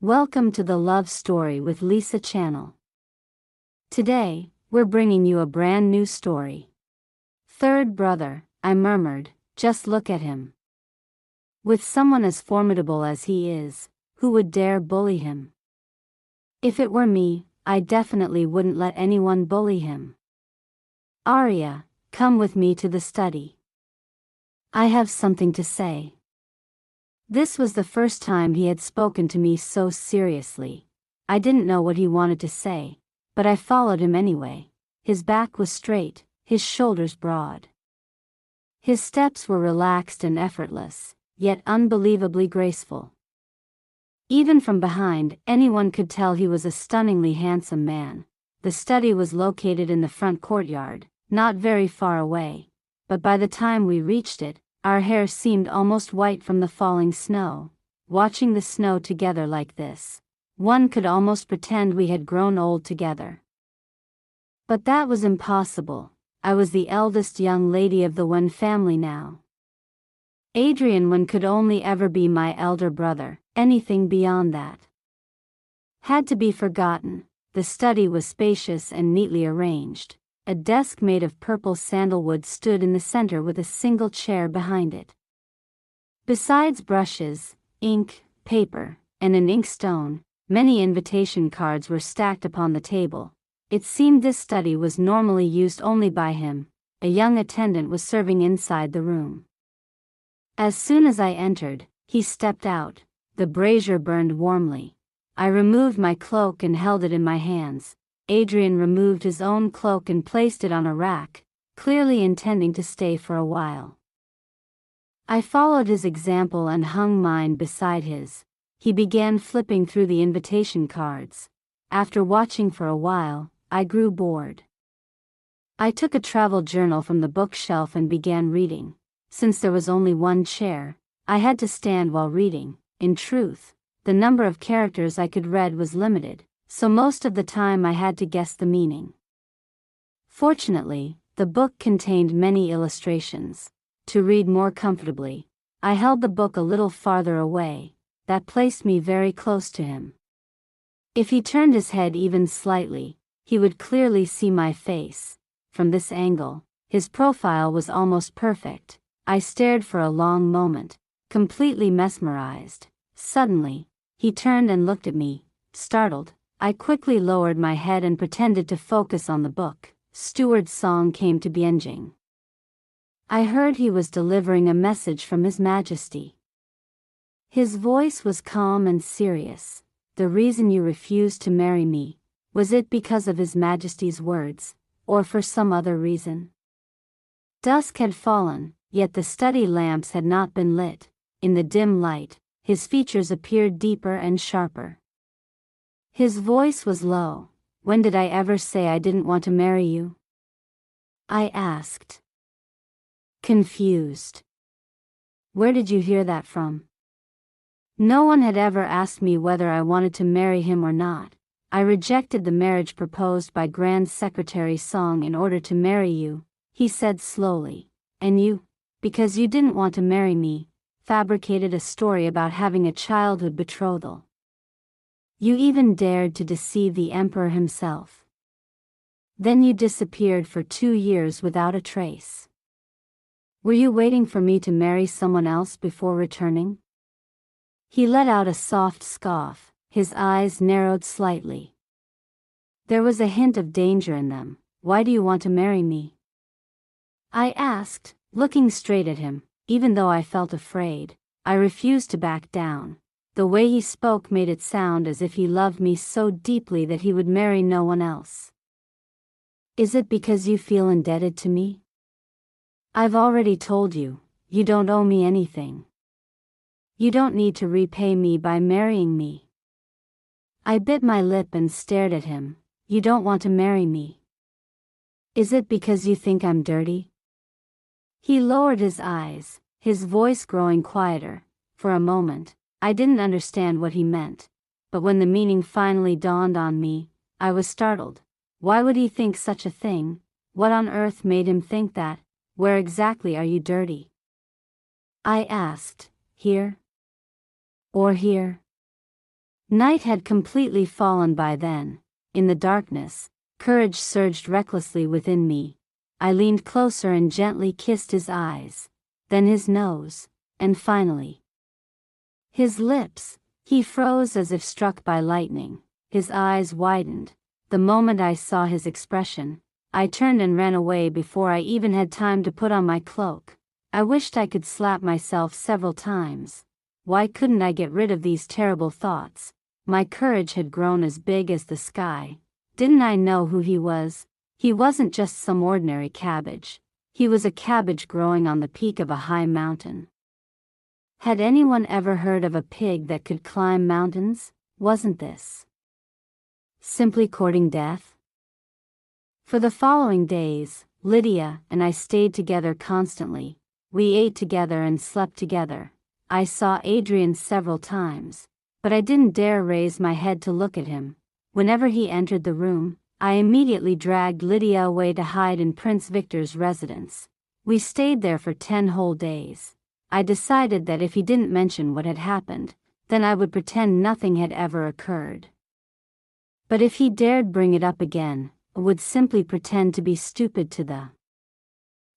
Welcome to the Love Story with Lisa channel. Today, we're bringing you a brand new story. Third brother, I murmured, just look at him. With someone as formidable as he is, who would dare bully him? If it were me, I definitely wouldn't let anyone bully him. Arya, come with me to the study. I have something to say. This was the first time he had spoken to me so seriously. I didn't know what he wanted to say, but I followed him anyway. His back was straight, his shoulders broad. His steps were relaxed and effortless, yet unbelievably graceful. Even from behind, anyone could tell he was a stunningly handsome man. The study was located in the front courtyard, not very far away, but by the time we reached it, our hair seemed almost white from the falling snow. Watching the snow together like this, one could almost pretend we had grown old together. But that was impossible. I was the eldest young lady of the Wen family now. Adrian Wen could only ever be my elder brother. Anything beyond that had to be forgotten. The study was spacious and neatly arranged. A desk made of purple sandalwood stood in the center with a single chair behind it. Besides brushes, ink, paper, and an inkstone, many invitation cards were stacked upon the table. It seemed this study was normally used only by him. A young attendant was serving inside the room. As soon as I entered, he stepped out. The brazier burned warmly. I removed my cloak and held it in my hands. Adrian removed his own cloak and placed it on a rack, clearly intending to stay for a while. I followed his example and hung mine beside his. He began flipping through the invitation cards. After watching for a while, I grew bored. I took a travel journal from the bookshelf and began reading. Since there was only one chair, I had to stand while reading. In truth, the number of characters I could read was limited, so most of the time I had to guess the meaning. Fortunately, the book contained many illustrations. To read more comfortably, I held the book a little farther away. That placed me very close to him. If he turned his head even slightly, he would clearly see my face. From this angle, his profile was almost perfect. I stared for a long moment, completely mesmerized. Suddenly, he turned and looked at me, startled. I quickly lowered my head and pretended to focus on the book. Steward's song came to Bienjing. I heard he was delivering a message from His Majesty. His voice was calm and serious. The reason you refused to marry me, was it because of His Majesty's words, or for some other reason? Dusk had fallen, yet the study lamps had not been lit. In the dim light, his features appeared deeper and sharper. His voice was low. When did I ever say I didn't want to marry you? I asked. Confused. Where did you hear that from? No one had ever asked me whether I wanted to marry him or not. I rejected the marriage proposed by Grand Secretary Song in order to marry you, he said slowly. And you, because you didn't want to marry me, fabricated a story about having a childhood betrothal. You even dared to deceive the emperor himself. Then you disappeared for 2 years without a trace. Were you waiting for me to marry someone else before returning? He let out a soft scoff, his eyes narrowed slightly. There was a hint of danger in them. Why do you want to marry me? I asked, looking straight at him. Even though I felt afraid, I refused to back down. The way he spoke made it sound as if he loved me so deeply that he would marry no one else. Is it because you feel indebted to me? I've already told you, you don't owe me anything. You don't need to repay me by marrying me. I bit my lip and stared at him. You don't want to marry me. Is it because you think I'm dirty? He lowered his eyes, his voice growing quieter. For a moment, I didn't understand what he meant, but when the meaning finally dawned on me, I was startled. Why would he think such a thing? What on earth made him think that? Where exactly are you dirty? I asked. Here? Or here? Night had completely fallen by then. In the darkness, courage surged recklessly within me. I leaned closer and gently kissed his eyes, then his nose, and finally his lips. He froze as if struck by lightning. His eyes widened. The moment I saw his expression, I turned and ran away before I even had time to put on my cloak. I wished I could slap myself several times. Why couldn't I get rid of these terrible thoughts? My courage had grown as big as the sky. Didn't I know who he was? He wasn't just some ordinary cabbage. He was a cabbage growing on the peak of a high mountain. Had anyone ever heard of a pig that could climb mountains? Wasn't this simply courting death? For the following days, Lydia and I stayed together constantly. We ate together and slept together. I saw Adrian several times, but I didn't dare raise my head to look at him. Whenever he entered the room, I immediately dragged Lydia away to hide in Prince Victor's residence. We stayed there for 10 whole days. I decided that if he didn't mention what had happened, then I would pretend nothing had ever occurred. But if he dared bring it up again, I would simply pretend to be stupid to the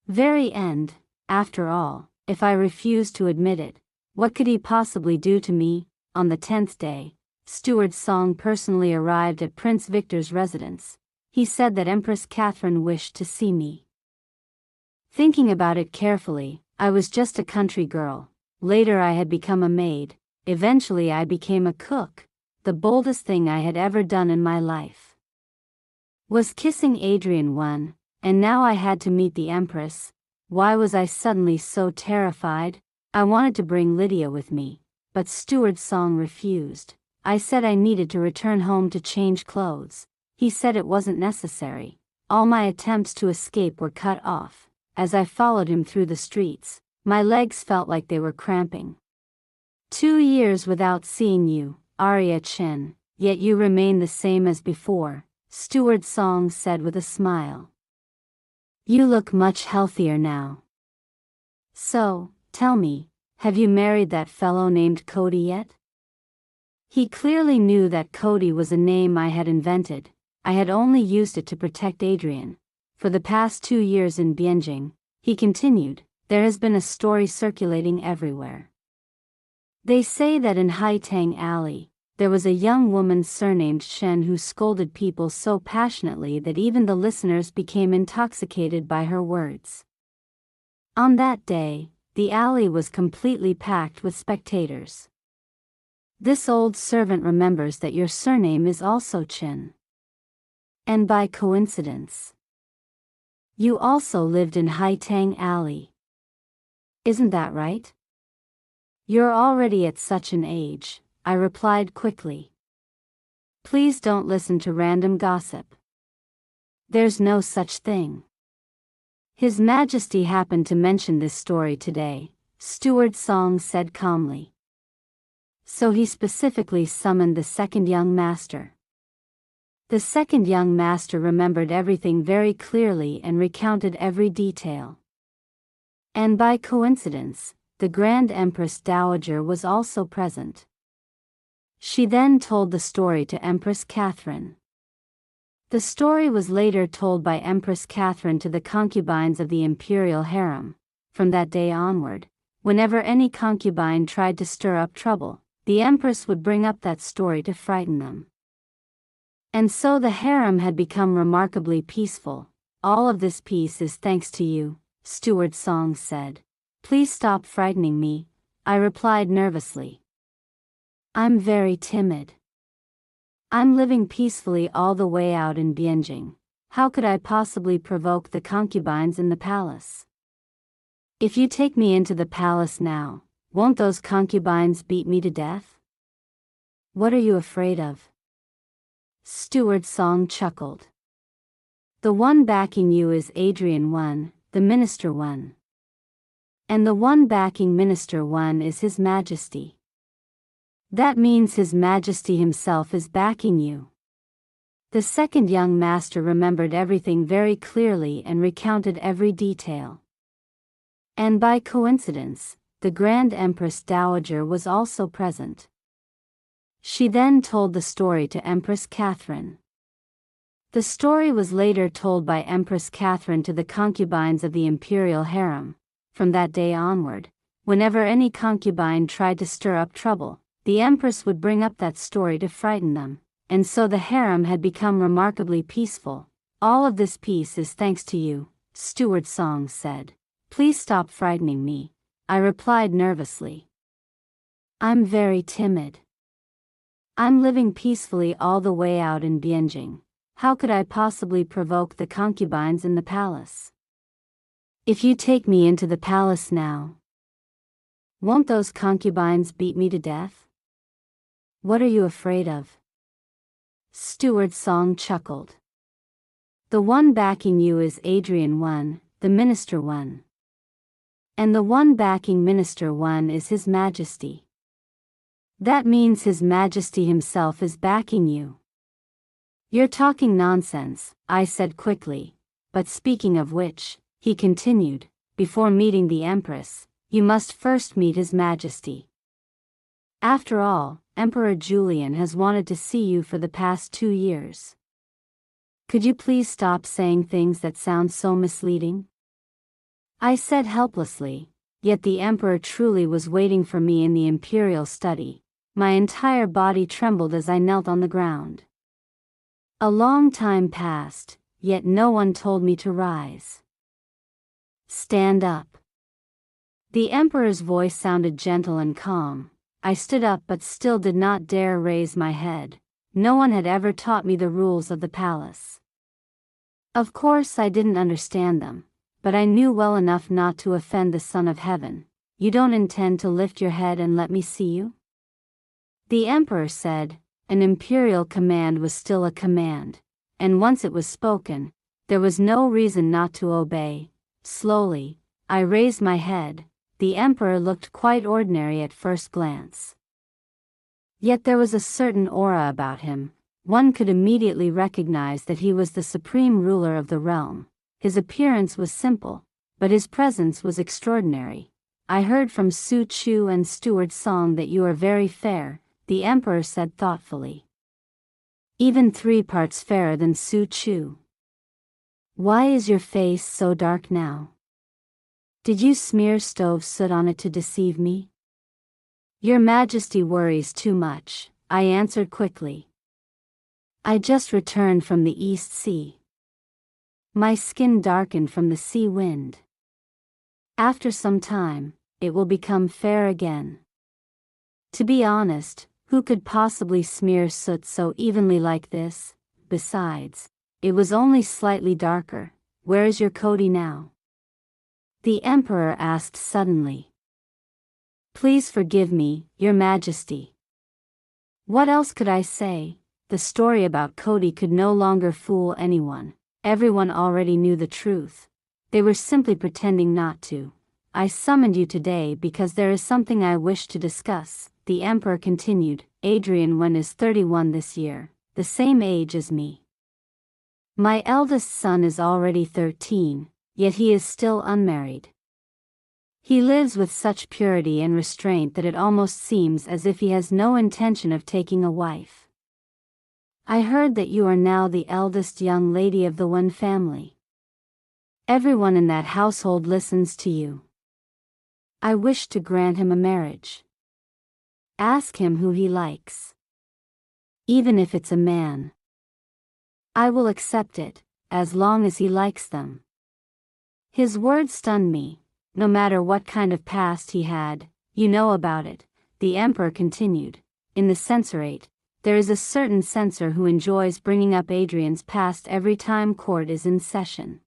very end. After all, if I refused to admit it, what could he possibly do to me? On the 10th day, Steward Song personally arrived at Prince Victor's residence. He said that Empress Catherine wished to see me. Thinking about it carefully, I was just a country girl. Later I had become a maid. Eventually I became a cook. The boldest thing I had ever done in my life was kissing Adrian one, and now I had to meet the Empress. Why was I suddenly so terrified? I wanted to bring Lydia with me, but Steward Song refused. I said I needed to return home to change clothes. He said it wasn't necessary. All my attempts to escape were cut off. As I followed him through the streets, my legs felt like they were cramping. 2 years without seeing you, Arya Chen, yet you remain the same as before, Steward Song said with a smile. You look much healthier now. So, tell me, have you married that fellow named Cody yet? He clearly knew that Cody was a name I had invented. I had only used it to protect Adrian. For the past 2 years in Bianjing, he continued, there has been a story circulating everywhere. They say that in Haitang Alley, there was a young woman surnamed Shen who scolded people so passionately that even the listeners became intoxicated by her words. On that day, the alley was completely packed with spectators. This old servant remembers that your surname is also Chen. And by coincidence, you also lived in Haitang Alley. Isn't that right? You're already at such an age, I replied quickly. Please don't listen to random gossip. There's no such thing. His Majesty happened to mention this story today, Steward Song said calmly. So he specifically summoned the second young master. The second young master remembered everything very clearly and recounted every detail. And by coincidence, the Grand Empress Dowager was also present. She then told the story to Empress Catherine. The story was later told by Empress Catherine to the concubines of the imperial harem. From that day onward, whenever any concubine tried to stir up trouble, the Empress would bring up that story to frighten them. And so the harem had become remarkably peaceful. All of this peace is thanks to you, Steward Song said. Please stop frightening me, I replied nervously. I'm very timid. I'm living peacefully all the way out in Bianjing. How could I possibly provoke the concubines in the palace? If you take me into the palace now, won't those concubines beat me to death? What are you afraid of? Steward Song chuckled. The one backing you is Adrian I, the Minister I. And the one backing Minister I is His Majesty. That means His Majesty himself is backing you. The second young master remembered everything very clearly and recounted every detail. And by coincidence, the Grand Empress Dowager was also present. She then told the story to Empress Catherine. The story was later told by Empress Catherine to the concubines of the imperial harem. From that day onward, whenever any concubine tried to stir up trouble, the empress would bring up that story to frighten them, and so the harem had become remarkably peaceful. All of this peace is thanks to you, Steward Song said. Please stop frightening me, I replied nervously. I'm very timid. I'm living peacefully all the way out in Bienjing. How could I possibly provoke the concubines in the palace? If you take me into the palace now, won't those concubines beat me to death? What are you afraid of? Steward Song chuckled. The one backing you is Adrian I, the Minister I. And the one backing Minister I is His Majesty. That means His Majesty himself is backing you. You're talking nonsense, I said quickly. But speaking of which, he continued, before meeting the Empress, you must first meet His Majesty. After all, Emperor Julian has wanted to see you for the past 2 years. Could you please stop saying things that sound so misleading? I said helplessly, yet the Emperor truly was waiting for me in the imperial study. My entire body trembled as I knelt on the ground. A long time passed, yet no one told me to rise. Stand up. The Emperor's voice sounded gentle and calm. I stood up but still did not dare raise my head. No one had ever taught me the rules of the palace. Of course I didn't understand them, but I knew well enough not to offend the Son of Heaven. You don't intend to lift your head and let me see you? The Emperor said. An imperial command was still a command, and once it was spoken, there was no reason not to obey. Slowly, I raised my head. The Emperor looked quite ordinary at first glance. Yet there was a certain aura about him. One could immediately recognize that he was the supreme ruler of the realm. His appearance was simple, but his presence was extraordinary. I heard from Su Chu and Steward Song that you are very fair, the Emperor said thoughtfully. Even 3 parts fairer than Su Chu. Why is your face so dark now? Did you smear stove soot on it to deceive me? Your Majesty worries too much, I answered quickly. I just returned from the East Sea. My skin darkened from the sea wind. After some time, it will become fair again. To be honest, who could possibly smear soot so evenly like this? Besides, it was only slightly darker. Where is your Cody now? The Emperor asked suddenly. Please forgive me, Your Majesty. What else could I say? The story about Cody could no longer fool anyone. Everyone already knew the truth. They were simply pretending not to. I summoned you today because there is something I wish to discuss, the Emperor continued. Adrian I is 31 this year, the same age as me. My eldest son is already 13, yet he is still unmarried. He lives with such purity and restraint that it almost seems as if he has no intention of taking a wife. I heard that you are now the eldest young lady of the Wen family. Everyone in that household listens to you. I wish to grant him a marriage. Ask him who he likes. Even if it's a man. I will accept it, as long as he likes them. His words stunned me. No matter what kind of past he had, you know about it, the Emperor continued. In the censorate, there is a certain censor who enjoys bringing up Adrian's past every time court is in session.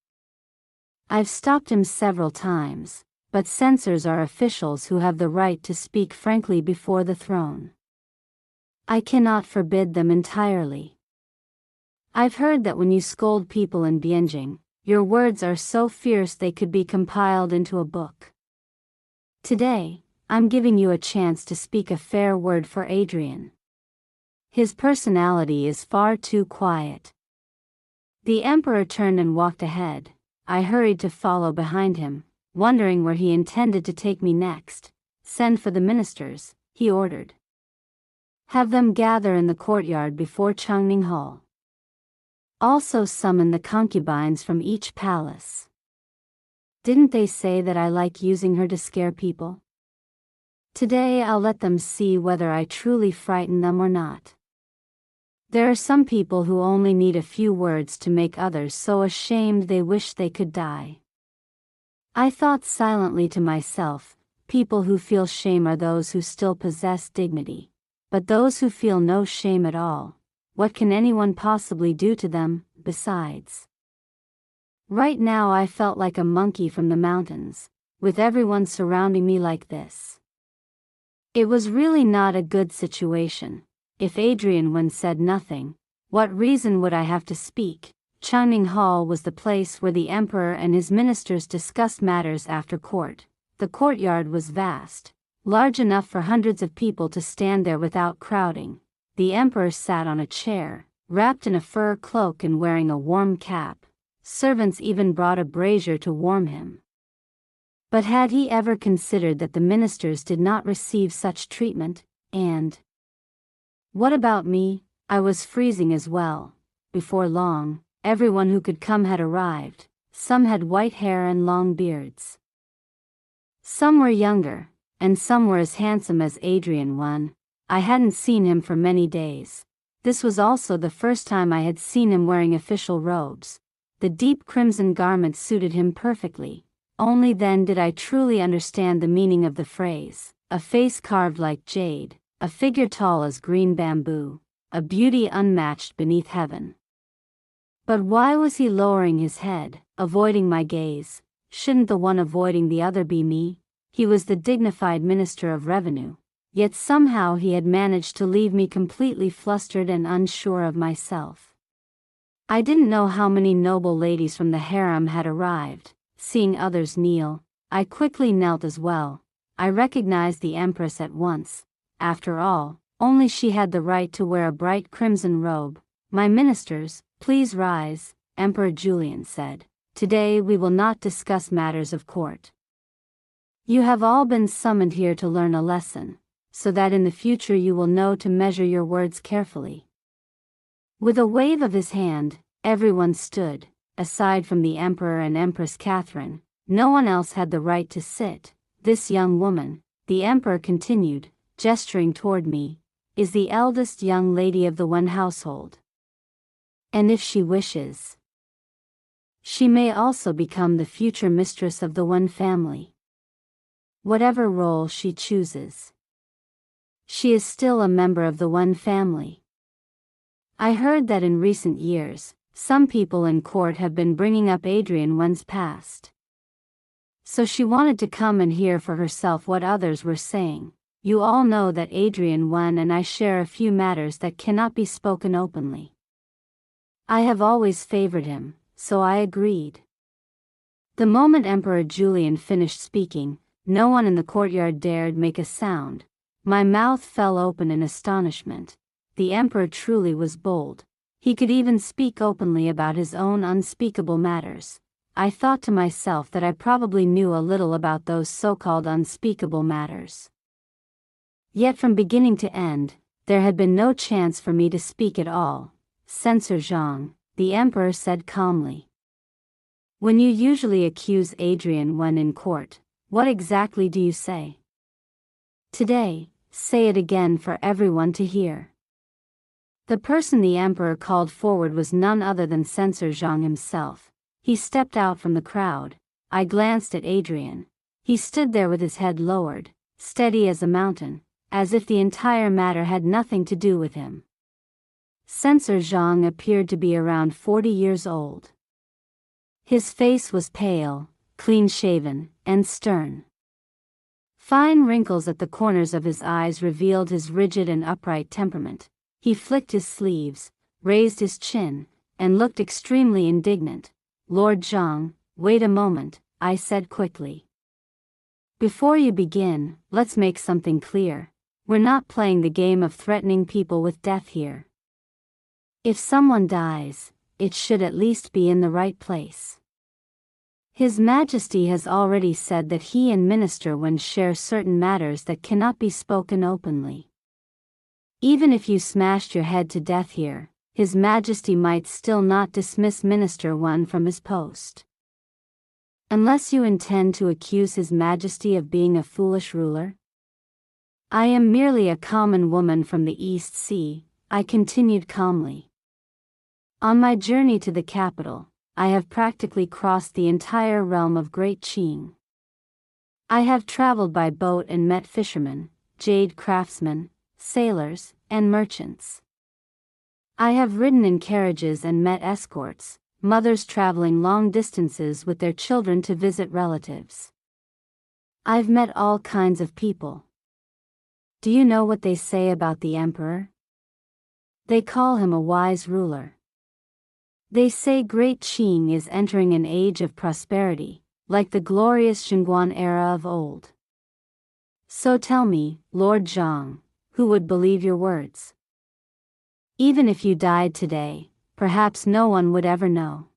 I've stopped him several times. But censors are officials who have the right to speak frankly before the throne. I cannot forbid them entirely. I've heard that when you scold people in Bienjing, your words are so fierce they could be compiled into a book. Today, I'm giving you a chance to speak a fair word for Adrian. His personality is far too quiet. The Emperor turned and walked ahead. I hurried to follow behind him, wondering where he intended to take me next. Send for the ministers, he ordered. Have them gather in the courtyard before Changning Hall. Also summon the concubines from each palace. Didn't they say that I like using her to scare people? Today I'll let them see whether I truly frighten them or not. There are some people who only need a few words to make others so ashamed they wish they could die. I thought silently to myself, people who feel shame are those who still possess dignity. But those who feel no shame at all, what can anyone possibly do to them, besides? Right now I felt like a monkey from the mountains, with everyone surrounding me like this. It was really not a good situation. If Adrian Wen said nothing, what reason would I have to speak? Changning Hall was the place where the emperor and his ministers discussed matters after court. The courtyard was vast, large enough for hundreds of people to stand there without crowding. The emperor sat on a chair, wrapped in a fur cloak and wearing a warm cap. Servants even brought a brazier to warm him. But had he ever considered that the ministers did not receive such treatment? And what about me? I was freezing as well. Before long, everyone who could come had arrived. Some had white hair and long beards. Some were younger, and some were as handsome as Adrian Wen. I hadn't seen him for many days. This was also the first time I had seen him wearing official robes. The deep crimson garment suited him perfectly. Only then did I truly understand the meaning of the phrase, a face carved like jade, a figure tall as green bamboo, a beauty unmatched beneath heaven. But why was he lowering his head, avoiding my gaze? Shouldn't the one avoiding the other be me? He was the dignified Minister of Revenue, yet somehow he had managed to leave me completely flustered and unsure of myself. I didn't know how many noble ladies from the harem had arrived. Seeing others kneel, I quickly knelt as well. I recognized the Empress at once. After all, only she had the right to wear a bright crimson robe. My ministers, please rise, Emperor Julian said. Today we will not discuss matters of court. You have all been summoned here to learn a lesson, so that in the future you will know to measure your words carefully. With a wave of his hand, everyone stood. Aside from the Emperor and Empress Catherine, no one else had the right to sit. This young woman, the Emperor continued, gesturing toward me, is the eldest young lady of the Wen household. And if she wishes, she may also become the future mistress of the Wen family. Whatever role she chooses, she is still a member of the Wen family. I heard that in recent years, some people in court have been bringing up Adrian Wen's past. So she wanted to come and hear for herself what others were saying. You all know that Adrian Wen and I share a few matters that cannot be spoken openly. I have always favored him, so I agreed. The moment Emperor Julian finished speaking, no one in the courtyard dared make a sound. My mouth fell open in astonishment. The emperor truly was bold. He could even speak openly about his own unspeakable matters. I thought to myself that I probably knew a little about those so-called unspeakable matters. Yet from beginning to end, there had been no chance for me to speak at all. Censor Zhang, the emperor said calmly. When you usually accuse Adrian Wen in court, what exactly do you say? Today, say it again for everyone to hear. The person the emperor called forward was none other than Censor Zhang himself. He stepped out from the crowd. I glanced at Adrian. He stood there with his head lowered, steady as a mountain, as if the entire matter had nothing to do with him. Censor Zhang appeared to be around 40 years old. His face was pale, clean-shaven, and stern. Fine wrinkles at the corners of his eyes revealed his rigid and upright temperament. He flicked his sleeves, raised his chin, and looked extremely indignant. Lord Zhang, wait a moment, I said quickly. Before you begin, let's make something clear. We're not playing the game of threatening people with death here. If someone dies, it should at least be in the right place. His Majesty has already said that he and Minister Wen share certain matters that cannot be spoken openly. Even if you smashed your head to death here, His Majesty might still not dismiss Minister 1 from his post. Unless you intend to accuse His Majesty of being a foolish ruler. I am merely a common woman from the East Sea, I continued calmly. On my journey to the capital, I have practically crossed the entire realm of Great Qing. I have traveled by boat and met fishermen, jade craftsmen, sailors, and merchants. I have ridden in carriages and met escorts, mothers traveling long distances with their children to visit relatives. I've met all kinds of people. Do you know what they say about the emperor? They call him a wise ruler. They say Great Qing is entering an age of prosperity, like the glorious Xinguan era of old. So tell me, Lord Zhang, who would believe your words? Even if you died today, perhaps no one would ever know.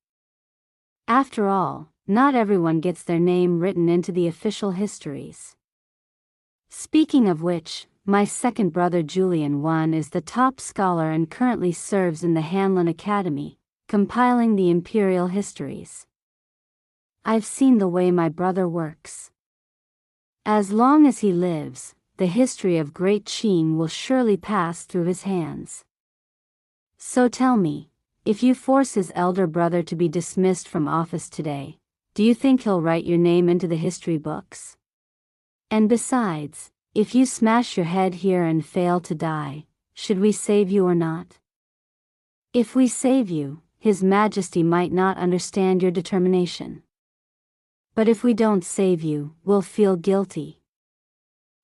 After all, not everyone gets their name written into the official histories. Speaking of which, my second brother Julian 1 is the top scholar and currently serves in the Hanlin Academy, compiling the imperial histories. I've seen the way my brother works. As long as he lives, the history of Great Qing will surely pass through his hands. So tell me, if you force his elder brother to be dismissed from office today, do you think he'll write your name into the history books? And besides, if you smash your head here and fail to die, should we save you or not? If we save you, His Majesty might not understand your determination. But if we don't save you, we'll feel guilty.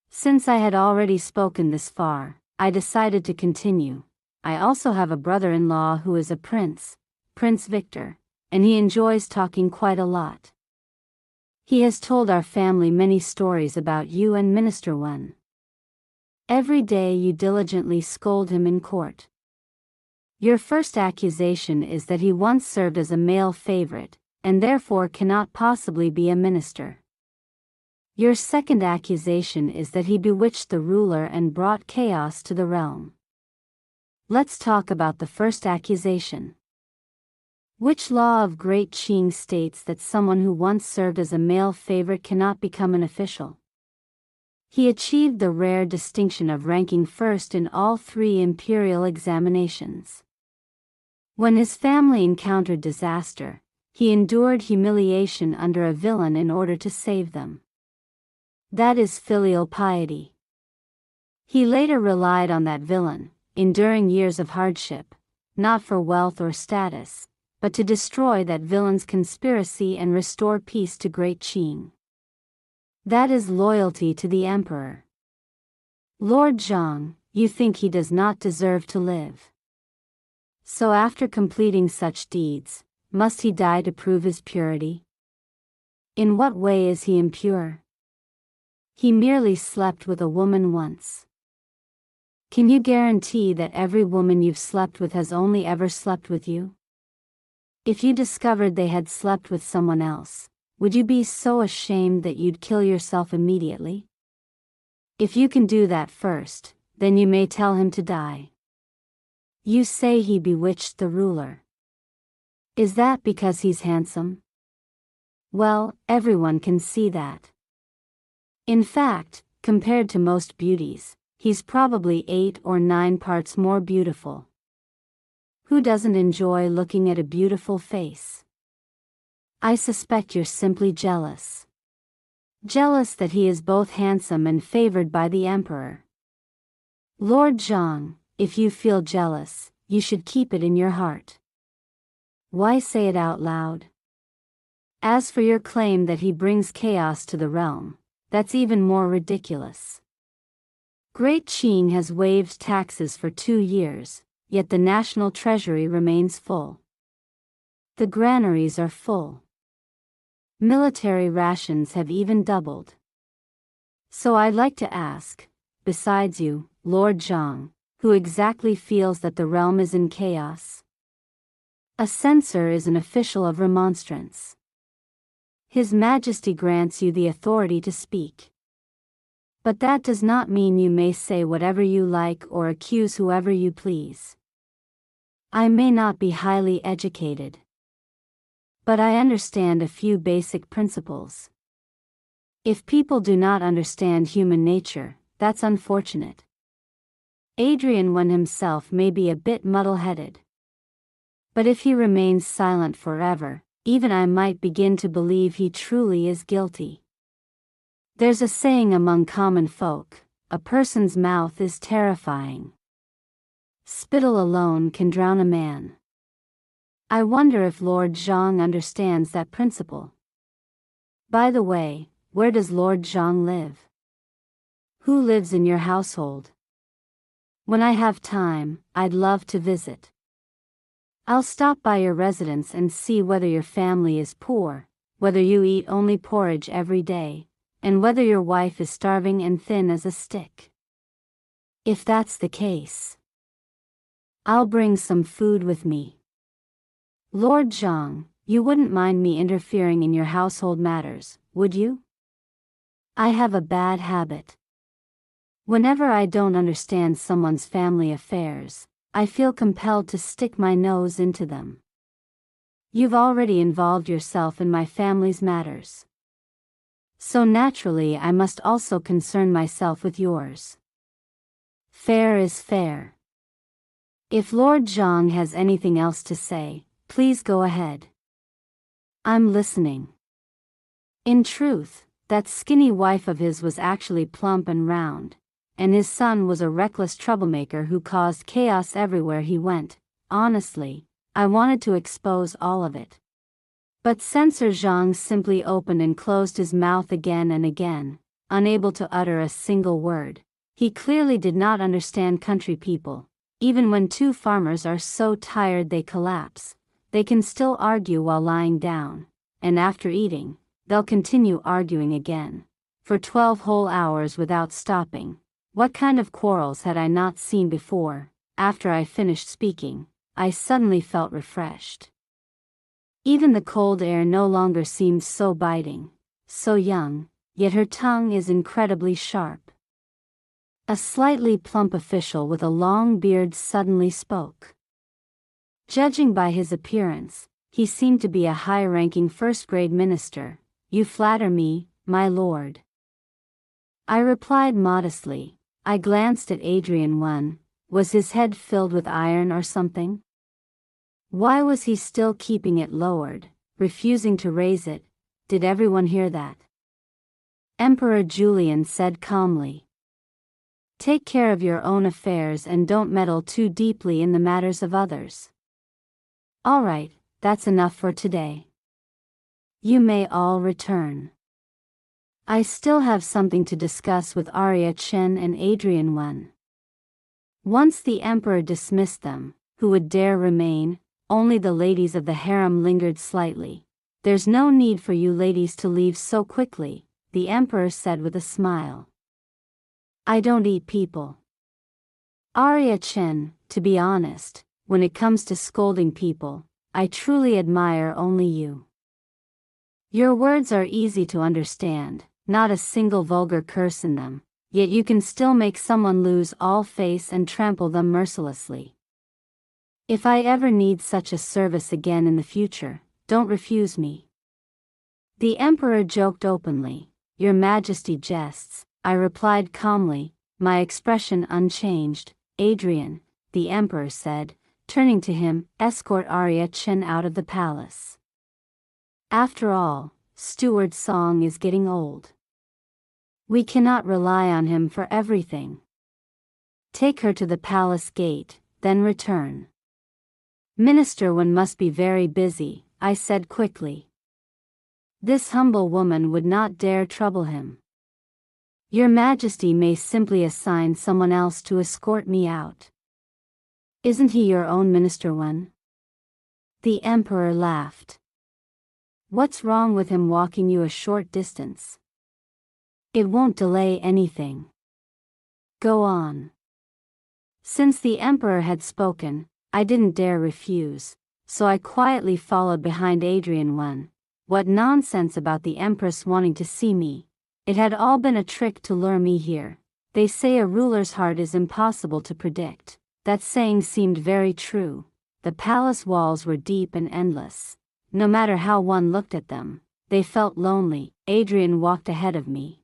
Since I had already spoken this far, I decided to continue. I also have a brother-in-law who is a prince, Prince Victor, and he enjoys talking quite a lot. He has told our family many stories about you and Minister 1. Every day you diligently scold him in court. Your first accusation is that he once served as a male favorite, and therefore cannot possibly be a minister. Your second accusation is that he bewitched the ruler and brought chaos to the realm. Let's talk about the first accusation. Which law of Great Qing states that someone who once served as a male favorite cannot become an official? He achieved the rare distinction of ranking first in all 3 imperial examinations. When his family encountered disaster, he endured humiliation under a villain in order to save them. That is filial piety. He later relied on that villain, enduring years of hardship, not for wealth or status, but to destroy that villain's conspiracy and restore peace to Great Qing. That is loyalty to the emperor. Lord Zhang, you think he does not deserve to live. So after completing such deeds, must he die to prove his purity? In what way is he impure? He merely slept with a woman once. Can you guarantee that every woman you've slept with has only ever slept with you? If you discovered they had slept with someone else, would you be so ashamed that you'd kill yourself immediately? If you can do that first, then you may tell him to die. You say he bewitched the ruler. Is that because he's handsome? Well, everyone can see that. In fact, compared to most beauties, he's probably 8 or 9 parts more beautiful. Who doesn't enjoy looking at a beautiful face? I suspect you're simply jealous. Jealous that he is both handsome and favored by the emperor. Lord Zhang, if you feel jealous, you should keep it in your heart. Why say it out loud? As for your claim that he brings chaos to the realm, that's even more ridiculous. Great Qing has waived taxes for 2 years, yet the national treasury remains full. The granaries are full. Military rations have even doubled. So I'd like to ask, besides you, Lord Zhang, who exactly feels that the realm is in chaos? A censor is an official of remonstrance. His Majesty grants you the authority to speak. But that does not mean you may say whatever you like or accuse whoever you please. I may not be highly educated, but I understand a few basic principles. If people do not understand human nature, that's unfortunate. Adrian One himself may be a bit muddle-headed. But if he remains silent forever, even I might begin to believe he truly is guilty. There's a saying among common folk, a person's mouth is terrifying. Spittle alone can drown a man. I wonder if Lord Zhang understands that principle. By the way, where does Lord Zhang live? Who lives in your household? When I have time, I'd love to visit. I'll stop by your residence and see whether your family is poor, whether you eat only porridge every day, and whether your wife is starving and thin as a stick. If that's the case, I'll bring some food with me. Lord Zhang, you wouldn't mind me interfering in your household matters, would you? I have a bad habit. Whenever I don't understand someone's family affairs, I feel compelled to stick my nose into them. You've already involved yourself in my family's matters. So naturally I must also concern myself with yours. Fair is fair. If Lord Zhang has anything else to say, please go ahead. I'm listening. In truth, that skinny wife of his was actually plump and round, and his son was a reckless troublemaker who caused chaos everywhere he went. Honestly, I wanted to expose all of it. But Censor Zhang simply opened and closed his mouth again and again, unable to utter a single word. He clearly did not understand country people. Even when two farmers are so tired they collapse, they can still argue while lying down, and after eating, they'll continue arguing again, for 12 whole hours without stopping. What kind of quarrels had I not seen before? After I finished speaking, I suddenly felt refreshed. Even the cold air no longer seemed so biting, so young, yet her tongue is incredibly sharp. A slightly plump official with a long beard suddenly spoke. Judging by his appearance, he seemed to be a high-ranking first-grade minister. You flatter me, my lord. I replied modestly. I glanced at Adrian One. Was his head filled with iron or something? Why was he still keeping it lowered, refusing to raise it? Did everyone hear that? Emperor Julian said calmly. Take care of your own affairs and don't meddle too deeply in the matters of others. All right, that's enough for today. You may all return. I still have something to discuss with Arya Chen and Adrian One. Once the emperor dismissed them, who would dare remain? Only the ladies of the harem lingered slightly. There's no need for you ladies to leave so quickly, the emperor said with a smile. I don't eat people. Arya Chen, to be honest, when it comes to scolding people, I truly admire only you. Your words are easy to understand, not a single vulgar curse in them, yet you can still make someone lose all face and trample them mercilessly. If I ever need such a service again in the future, don't refuse me. The emperor joked openly. Your Majesty jests, I replied calmly, my expression unchanged. Adrian, the emperor said, turning to him, escort Arya Chen out of the palace. After all, Steward Song is getting old. We cannot rely on him for everything. Take her to the palace gate, then return. Minister One must be very busy, I said quickly. This humble woman would not dare trouble him. Your Majesty may simply assign someone else to escort me out. Isn't he your own Minister One? The emperor laughed. What's wrong with him walking you a short distance? It won't delay anything. Go on. Since the emperor had spoken, I didn't dare refuse, so I quietly followed behind Adrian One. What nonsense about the empress wanting to see me. It had all been a trick to lure me here. They say a ruler's heart is impossible to predict. That saying seemed very true. The palace walls were deep and endless. No matter how one looked at them, they felt lonely. Adrian walked ahead of me,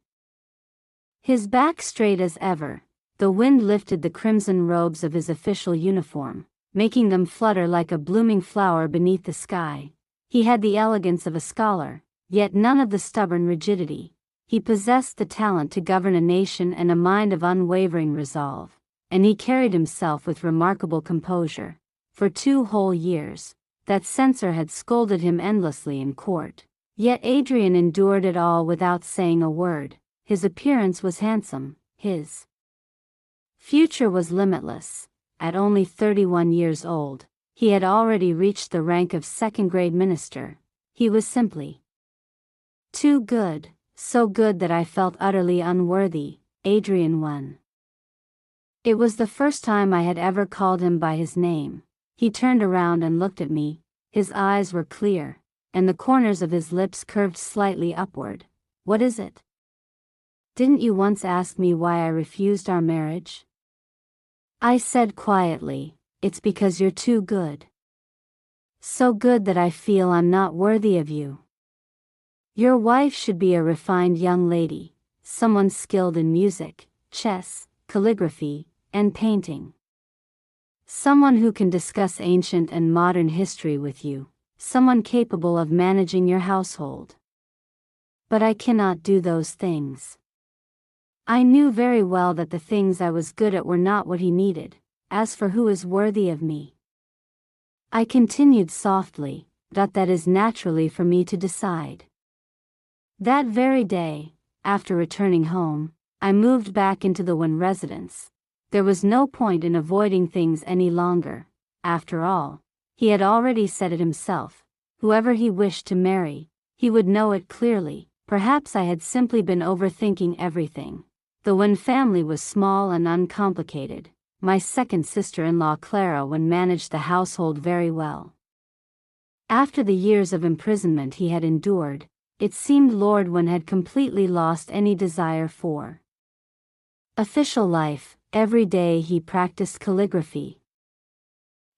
his back straight as ever. The wind lifted the crimson robes of his official uniform, making them flutter like a blooming flower beneath the sky. He had the elegance of a scholar, yet none of the stubborn rigidity. He possessed the talent to govern a nation and a mind of unwavering resolve, and he carried himself with remarkable composure. For 2 whole years, that censor had scolded him endlessly in court, yet Adrian endured it all without saying a word. His appearance was handsome, his future was limitless. At only 31 years old, he had already reached the rank of second-grade minister. He was simply too good, so good that I felt utterly unworthy. Adrian won. It was the first time I had ever called him by his name. He turned around and looked at me. His eyes were clear, and the corners of his lips curved slightly upward. What is it? Didn't you once ask me why I refused our marriage? I said quietly, it's because you're too good. So good that I feel I'm not worthy of you. Your wife should be a refined young lady, someone skilled in music, chess, calligraphy, and painting. Someone who can discuss ancient and modern history with you, someone capable of managing your household. But I cannot do those things. I knew very well that the things I was good at were not what he needed. As for who is worthy of me, I continued softly, that is naturally for me to decide. That very day, after returning home, I moved back into the Wen residence. There was no point in avoiding things any longer. After all, he had already said it himself. Whoever he wished to marry, he would know it clearly. Perhaps I had simply been overthinking everything. The Wen family was small and uncomplicated. My second sister-in-law Clara Wen managed the household very well. After the years of imprisonment he had endured, it seemed Lord Wen had completely lost any desire for official life. Every day he practiced calligraphy,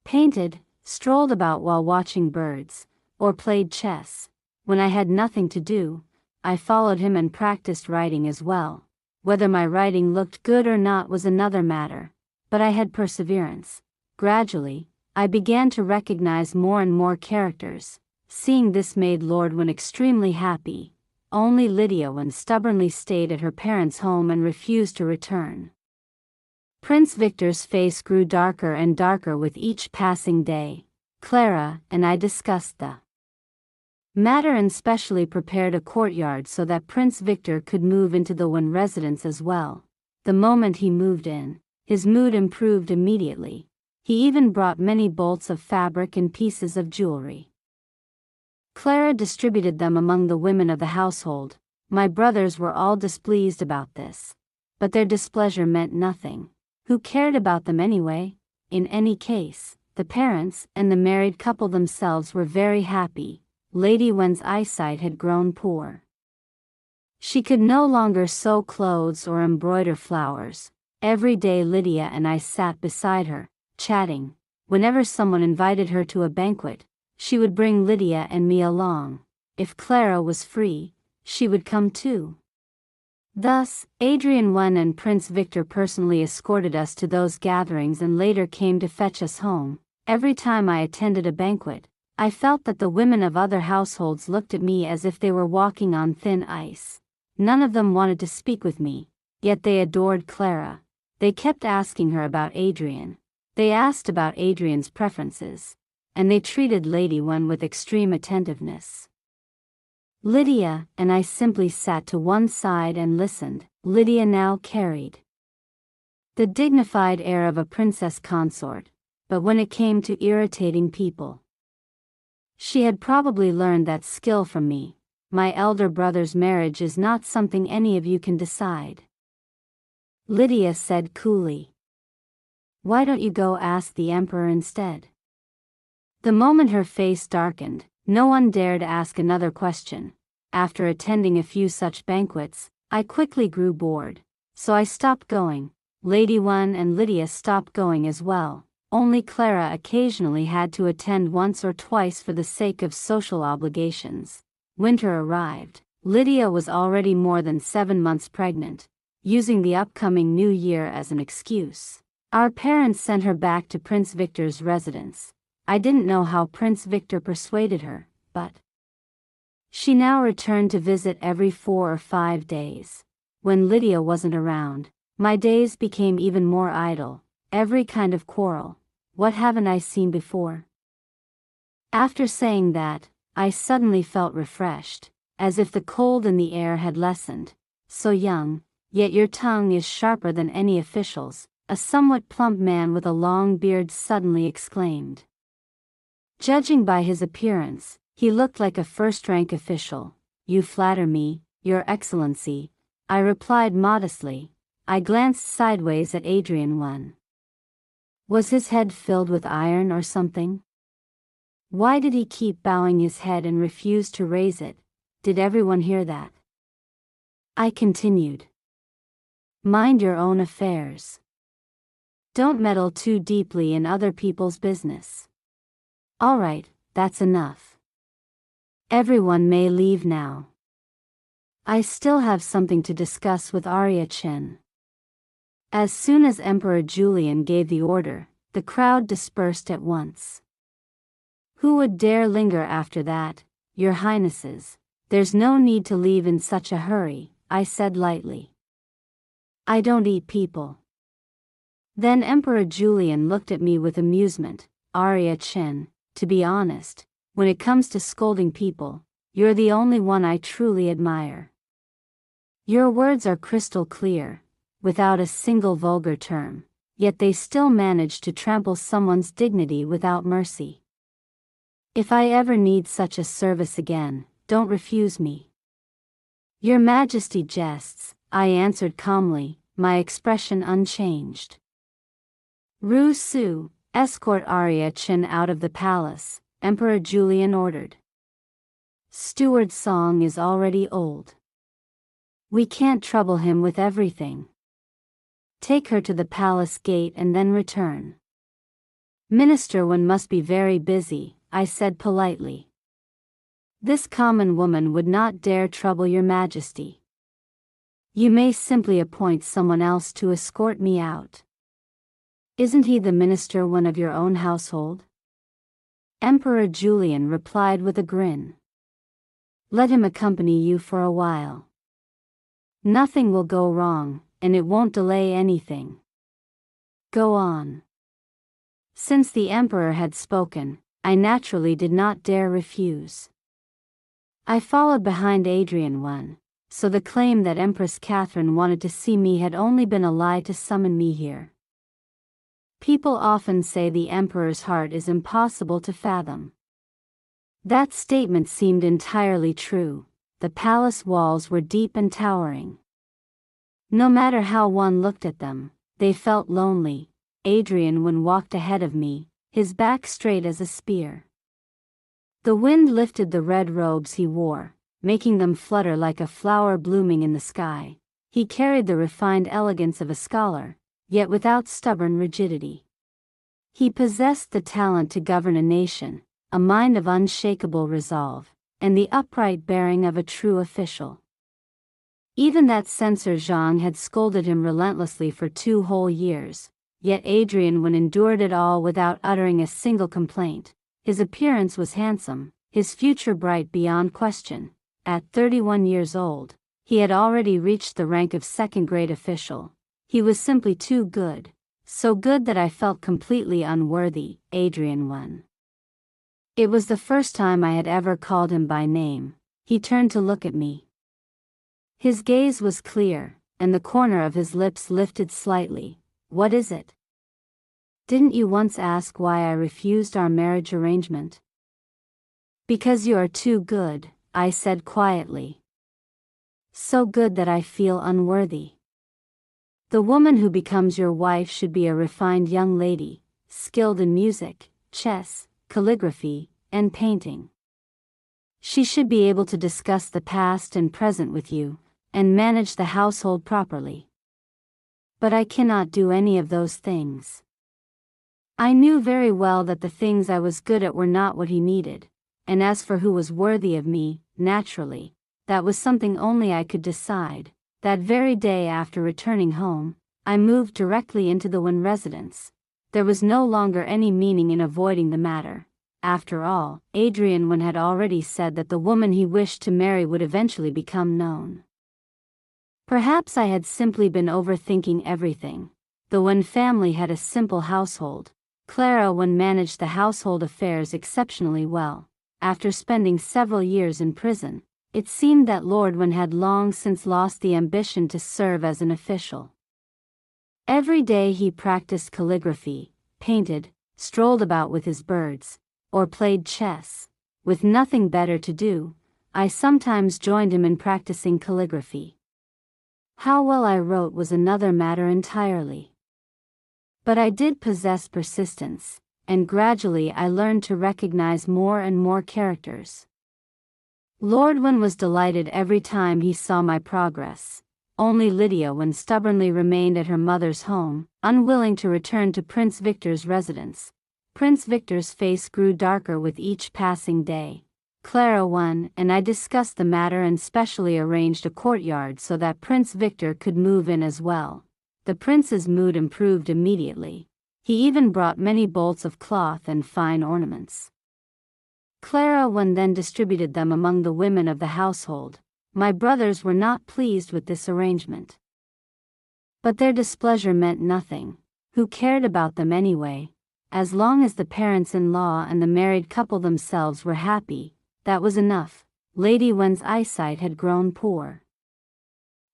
painted, strolled about while watching birds, or played chess. When I had nothing to do, I followed him and practiced writing as well. Whether my writing looked good or not was another matter, but I had perseverance. Gradually, I began to recognize more and more characters. Seeing this made Lord Wen extremely happy. Only Lydia Wen stubbornly stayed at her parents' home and refused to return. Prince Victor's face grew darker and darker with each passing day. Clara and I discussed the matter and specially prepared a courtyard so that Prince Victor could move into the Wen residence as well. The moment he moved in, his mood improved immediately. He even brought many bolts of fabric and pieces of jewelry. Clara distributed them among the women of the household. My brothers were all displeased about this, but their displeasure meant nothing. Who cared about them anyway? In any case, the parents and the married couple themselves were very happy. Lady Wen's eyesight had grown poor. She could no longer sew clothes or embroider flowers. Every day Lydia and I sat beside her, chatting. Whenever someone invited her to a banquet, she would bring Lydia and me along. If Clara was free, she would come too. Thus, Adrian Wen and Prince Victor personally escorted us to those gatherings and later came to fetch us home. Every time I attended a banquet, I felt that the women of other households looked at me as if they were walking on thin ice. None of them wanted to speak with me, yet they adored Clara. They kept asking her about Adrian. They asked about Adrian's preferences, and they treated Lady Wen with extreme attentiveness. Lydia and I simply sat to one side and listened. Lydia now carried the dignified air of a princess consort, but when it came to irritating people, she had probably learned that skill from me. My elder brother's marriage is not something any of you can decide, Lydia said coolly. Why don't you go ask the emperor instead? The moment her face darkened, no one dared ask another question. After attending a few such banquets, I quickly grew bored, so I stopped going. Lady One and Lydia stopped going as well. Only Clara occasionally had to attend once or twice for the sake of social obligations. Winter arrived. Lydia was already more than 7 months pregnant, using the upcoming new year as an excuse. Our parents sent her back to Prince Victor's residence. I didn't know how Prince Victor persuaded her, but she now returned to visit every 4 or 5 days. When Lydia wasn't around, my days became even more idle. Every kind of quarrel. What haven't I seen before? After saying that, I suddenly felt refreshed, as if the cold in the air had lessened. So young, yet your tongue is sharper than any official's, a somewhat plump man with a long beard suddenly exclaimed. Judging by his appearance, he looked like a first-rank official. You flatter me, Your Excellency, I replied modestly. I glanced sideways at Adrian One. Was his head filled with iron or something? Why did he keep bowing his head and refuse to raise it? Did everyone hear that? I continued. Mind your own affairs. Don't meddle too deeply in other people's business. All right, that's enough. Everyone may leave now. I still have something to discuss with Arya Chen. As soon as Emperor Julian gave the order, the crowd dispersed at once. Who would dare linger after that, Your Highnesses? There's no need to leave in such a hurry, I said lightly. I don't eat people. Then Emperor Julian looked at me with amusement. Arya Chen, to be honest, when it comes to scolding people, you're the only one I truly admire. Your words are crystal clear, without a single vulgar term, yet they still manage to trample someone's dignity without mercy. If I ever need such a service again, don't refuse me. Your Majesty jests, I answered calmly, my expression unchanged. Ru Su, escort Arya Chen out of the palace, Emperor Julian ordered. Steward Song is already old. We can't trouble him with everything. Take her to the palace gate and then return. Minister One must be very busy, I said politely. This common woman would not dare trouble Your Majesty. You may simply appoint someone else to escort me out. Isn't he the Minister One of your own household? Emperor Julian replied with a grin. Let him accompany you for a while. Nothing will go wrong, and it won't delay anything. Go on. Since the Emperor had spoken, I naturally did not dare refuse. I followed behind Adrian One, so the claim that Empress Catherine wanted to see me had only been a lie to summon me here. People often say the Emperor's heart is impossible to fathom. That statement seemed entirely true. The palace walls were deep and towering. No matter how one looked at them, they felt lonely. Adrian One walked ahead of me, his back straight as a spear. The wind lifted the red robes he wore, making them flutter like a flower blooming in the sky. He carried the refined elegance of a scholar, yet without stubborn rigidity. He possessed the talent to govern a nation, a mind of unshakable resolve, and the upright bearing of a true official. Even that censor Zhang had scolded him relentlessly for 2 whole years, yet Adrian One endured it all without uttering a single complaint. His appearance was handsome, his future bright beyond question. At 31 years old, he had already reached the rank of second-grade official. He was simply too good, so good that I felt completely unworthy. Adrian One. It was the first time I had ever called him by name. He turned to look at me. His gaze was clear, and the corner of his lips lifted slightly. What is it? Didn't you once ask why I refused our marriage arrangement? Because you are too good, I said quietly. So good that I feel unworthy. The woman who becomes your wife should be a refined young lady, skilled in music, chess, calligraphy, and painting. She should be able to discuss the past and present with you, and manage the household properly. But I cannot do any of those things. I knew very well that the things I was good at were not what he needed, and as for who was worthy of me, naturally, that was something only I could decide. That very day after returning home, I moved directly into the Wynn residence. There was no longer any meaning in avoiding the matter. After all, Adrian Wynn had already said that the woman he wished to marry would eventually become known. Perhaps I had simply been overthinking everything. The Wynn family had a simple household. Clara Wynn managed the household affairs exceptionally well. After spending several years in prison, it seemed that Lord Wynn had long since lost the ambition to serve as an official. Every day he practiced calligraphy, painted, strolled about with his birds, or played chess. With nothing better to do, I sometimes joined him in practicing calligraphy. How well I wrote was another matter entirely. But I did possess persistence, and gradually I learned to recognize more and more characters. Lord Wynn was delighted every time he saw my progress. Only Lydia Wynn stubbornly remained at her mother's home, unwilling to return to Prince Victor's residence. Prince Victor's face grew darker with each passing day. Clara Wynn and I discussed the matter and specially arranged a courtyard so that Prince Victor could move in as well. The prince's mood improved immediately. He even brought many bolts of cloth and fine ornaments. Clara Wynn then distributed them among the women of the household. My brothers were not pleased with this arrangement. But their displeasure meant nothing. Who cared about them anyway? As long as the parents-in-law and the married couple themselves were happy, that was enough. Lady Wynn's eyesight had grown poor.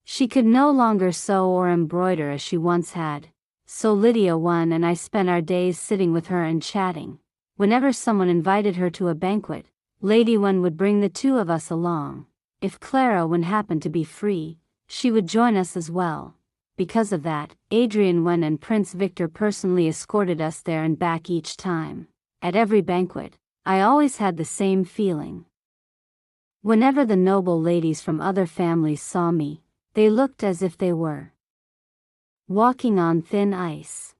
She could no longer sew or embroider as she once had, so Lydia Wynn and I spent our days sitting with her and chatting. Whenever someone invited her to a banquet, Lady Wynn would bring the two of us along. If Clara Wynn happened to be free, she would join us as well. Because of that, Adrian Wynn and Prince Victor personally escorted us there and back each time. At every banquet, I always had the same feeling. Whenever the noble ladies from other families saw me, they looked as if they were walking on thin ice.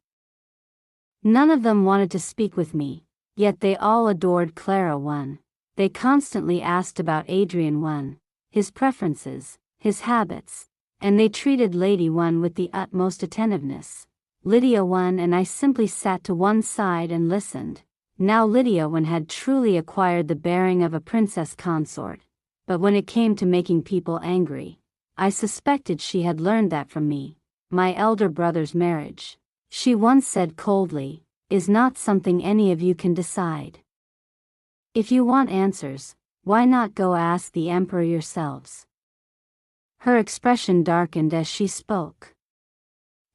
None of them wanted to speak with me, yet they all adored Clara Wynn. They constantly asked about Adrian Wynn, his preferences, his habits, and they treated Lady Wynn with the utmost attentiveness. Lydia Wynn and I simply sat to one side and listened. Now Lydia Wynn had truly acquired the bearing of a princess consort, but when it came to making people angry, I suspected she had learned that from me. My elder brother's marriage, she once said coldly, is not something any of you can decide. If you want answers, why not go ask the emperor yourselves? Her expression darkened as she spoke.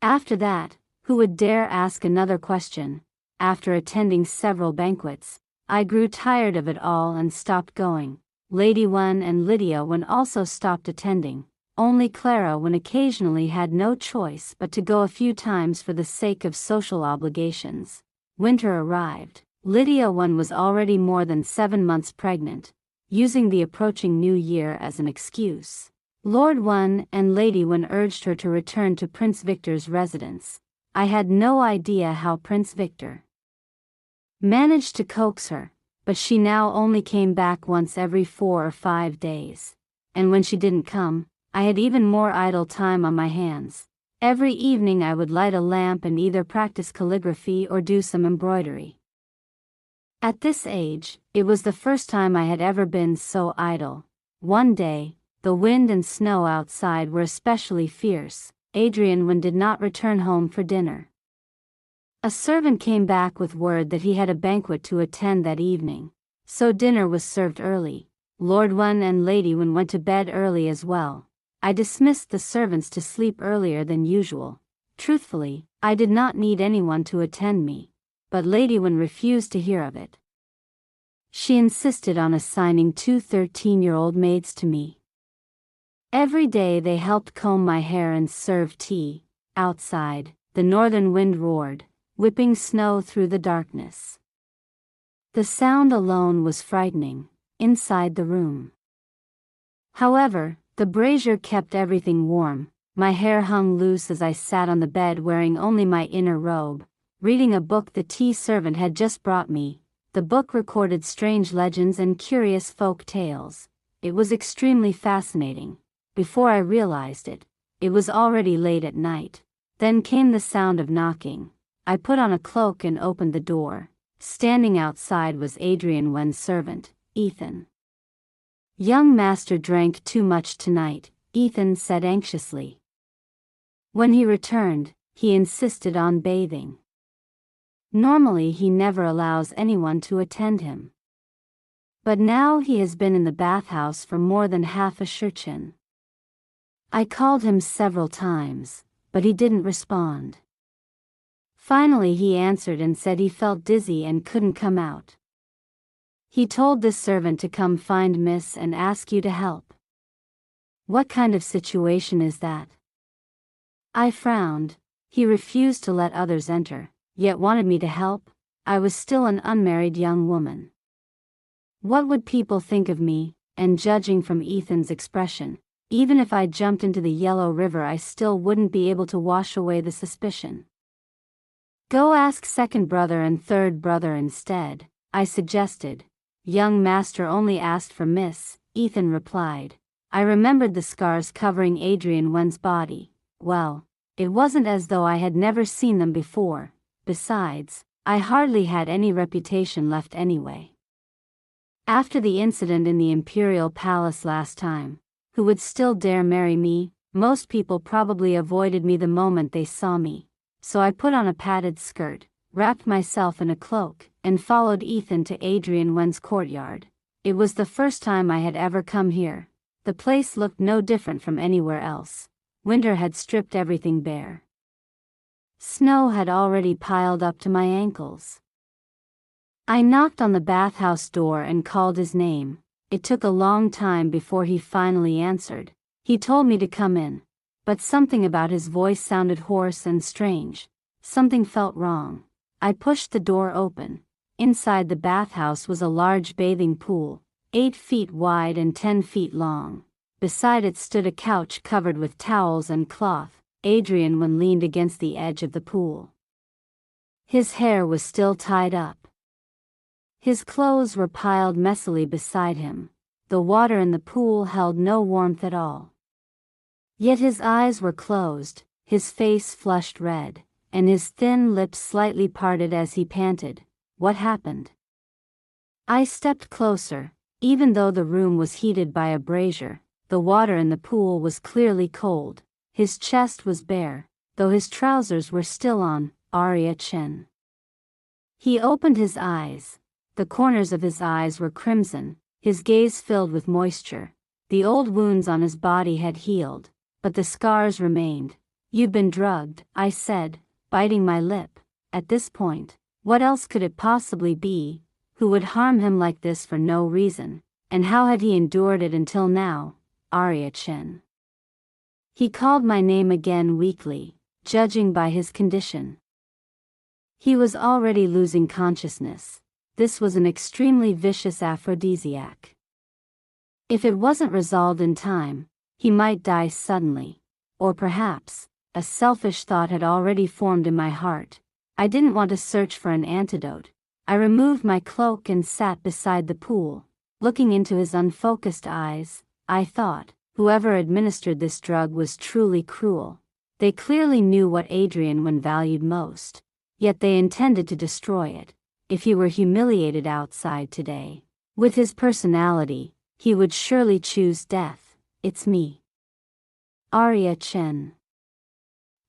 After that, who would dare ask another question? After attending several banquets, I grew tired of it all and stopped going. Lady Wynn and Lydia Wynn also stopped attending. Only Clara Wynn occasionally had no choice but to go a few times for the sake of social obligations. Winter arrived. Lydia Wynn was already more than 7 months pregnant, using the approaching new year as an excuse. Lord Wynn and Lady Wynn urged her to return to Prince Victor's residence. I had no idea how Prince Victor managed to coax her, but she now only came back once every 4 or 5 days. And when she didn't come, I had even more idle time on my hands. Every evening I would light a lamp and either practice calligraphy or do some embroidery. At this age, it was the first time I had ever been so idle. One day, the wind and snow outside were especially fierce. Adrian Wynn did not return home for dinner. A servant came back with word that he had a banquet to attend that evening, so dinner was served early. Lord Wynn and Lady Wynn went to bed early as well. I dismissed the servants to sleep earlier than usual. Truthfully, I did not need anyone to attend me, but Lady Wynn refused to hear of it. She insisted on assigning 2 13-year-old maids to me. Every day they helped comb my hair and serve tea. Outside, the northern wind roared, whipping snow through the darkness. The sound alone was frightening. Inside the room, however, The brazier kept everything warm. My hair hung loose as I sat on the bed wearing only my inner robe, reading a book the tea servant had just brought me. The book recorded strange legends and curious folk tales. It was extremely fascinating. Before I realized it, it was already late at night. Then came the sound of knocking. I put on a cloak and opened the door. Standing outside was Adrian Wen's servant, Ethan. "Young master drank too much tonight," Ethan said anxiously. When he returned, he insisted on bathing. Normally he never allows anyone to attend him. But now he has been in the bathhouse for more than half a shirchen. I called him several times, but he didn't respond. Finally he answered and said he felt dizzy and couldn't come out. He told this servant to come find Miss and ask you to help. What kind of situation is that? I frowned. He refused to let others enter, yet wanted me to help. I was still an unmarried young woman. What would people think of me? And judging from Ethan's expression, even if I jumped into the Yellow River I still wouldn't be able to wash away the suspicion. "Go ask second brother and third brother instead," I suggested. "Young master only asked for Miss," Ethan replied. I remembered the scars covering Adrian Wen's body. Well, it wasn't as though I had never seen them before. Besides, I hardly had any reputation left anyway. After the incident in the Imperial Palace last time, who would still dare marry me? Most people probably avoided me the moment they saw me. So I put on a padded skirt, wrapped myself in a cloak, and followed Ethan to Adrian Wen's courtyard. It was the first time I had ever come here. The place looked no different from anywhere else. Winter had stripped everything bare. Snow had already piled up to my ankles. I knocked on the bathhouse door and called his name. It took a long time before he finally answered. He told me to come in, but something about his voice sounded hoarse and strange. Something felt wrong. I pushed the door open. Inside the bathhouse was a large bathing pool, 8 feet wide and 10 feet long. Beside it stood a couch covered with towels and cloth. Adrian Wen leaned against the edge of the pool. His hair was still tied up. His clothes were piled messily beside him. The water in the pool held no warmth at all. Yet his eyes were closed, his face flushed red, and his thin lips slightly parted as he panted. What happened? I stepped closer. Even though the room was heated by a brazier, the water in the pool was clearly cold. His chest was bare, though his trousers were still on. Arya Chen. He opened his eyes. The corners of his eyes were crimson, his gaze filled with moisture. The old wounds on his body had healed, but the scars remained. "You've been drugged," I said, biting my lip. At this point, what else could it possibly be? Who would harm him like this for no reason? And how had he endured it until now? Arya Chen. He called my name again weakly, judging by his condition. He was already losing consciousness. This was an extremely vicious aphrodisiac. If it wasn't resolved in time, he might die suddenly. Or perhaps, a selfish thought had already formed in my heart. I didn't want to search for an antidote. I removed my cloak and sat beside the pool. Looking into his unfocused eyes, I thought, whoever administered this drug was truly cruel. They clearly knew what Adrian Wen valued most, yet they intended to destroy it. If he were humiliated outside today, with his personality, he would surely choose death. "It's me. Arya Chen."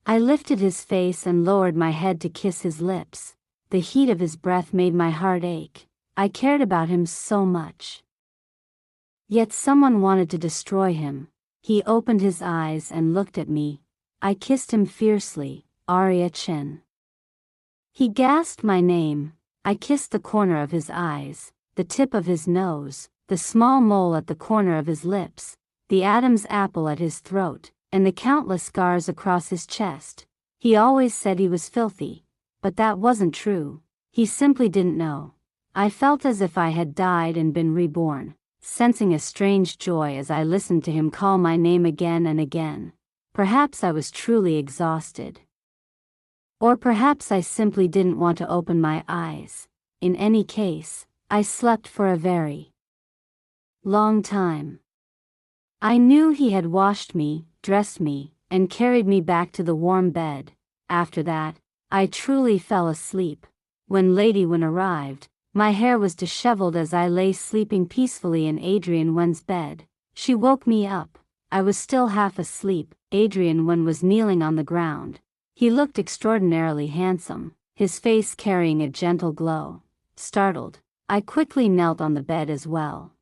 I lifted his face and lowered my head to kiss his lips. The heat of his breath made my heart ache. I cared about him so much. Yet someone wanted to destroy him. He opened his eyes and looked at me. I kissed him fiercely. "Arya Chen." He gasped my name. I kissed the corner of his eyes, the tip of his nose, the small mole at the corner of his lips, the Adam's apple at his throat, and the countless scars across his chest. He always said he was filthy, but that wasn't true. He simply didn't know. I felt as if I had died and been reborn. sensing a strange joy as I listened to him call my name again and again. Perhaps I was truly exhausted. Or perhaps I simply didn't want to open my eyes. In any case, I slept for a very long time. I knew he had washed me, dressed me, and carried me back to the warm bed. After that, I truly fell asleep. When Lady Wen arrived, my hair was disheveled as I lay sleeping peacefully in Adrian Wen's bed. She woke me up. I was still half asleep. Adrian Wen was kneeling on the ground. He looked extraordinarily handsome, his face carrying a gentle glow. Startled, I quickly knelt on the bed as well.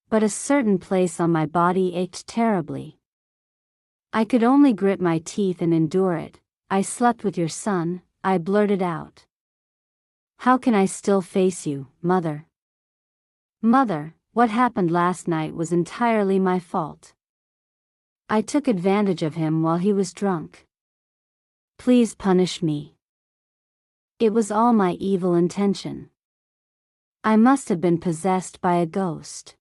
But a certain place on my body ached terribly. I could only grit my teeth and endure it. "I slept with your son," I blurted out. "How can I still face you, Mother?" "Mother, what happened last night was entirely my fault. I took advantage of him while he was drunk. Please punish me. It was all my evil intention. I must have been possessed by a ghost."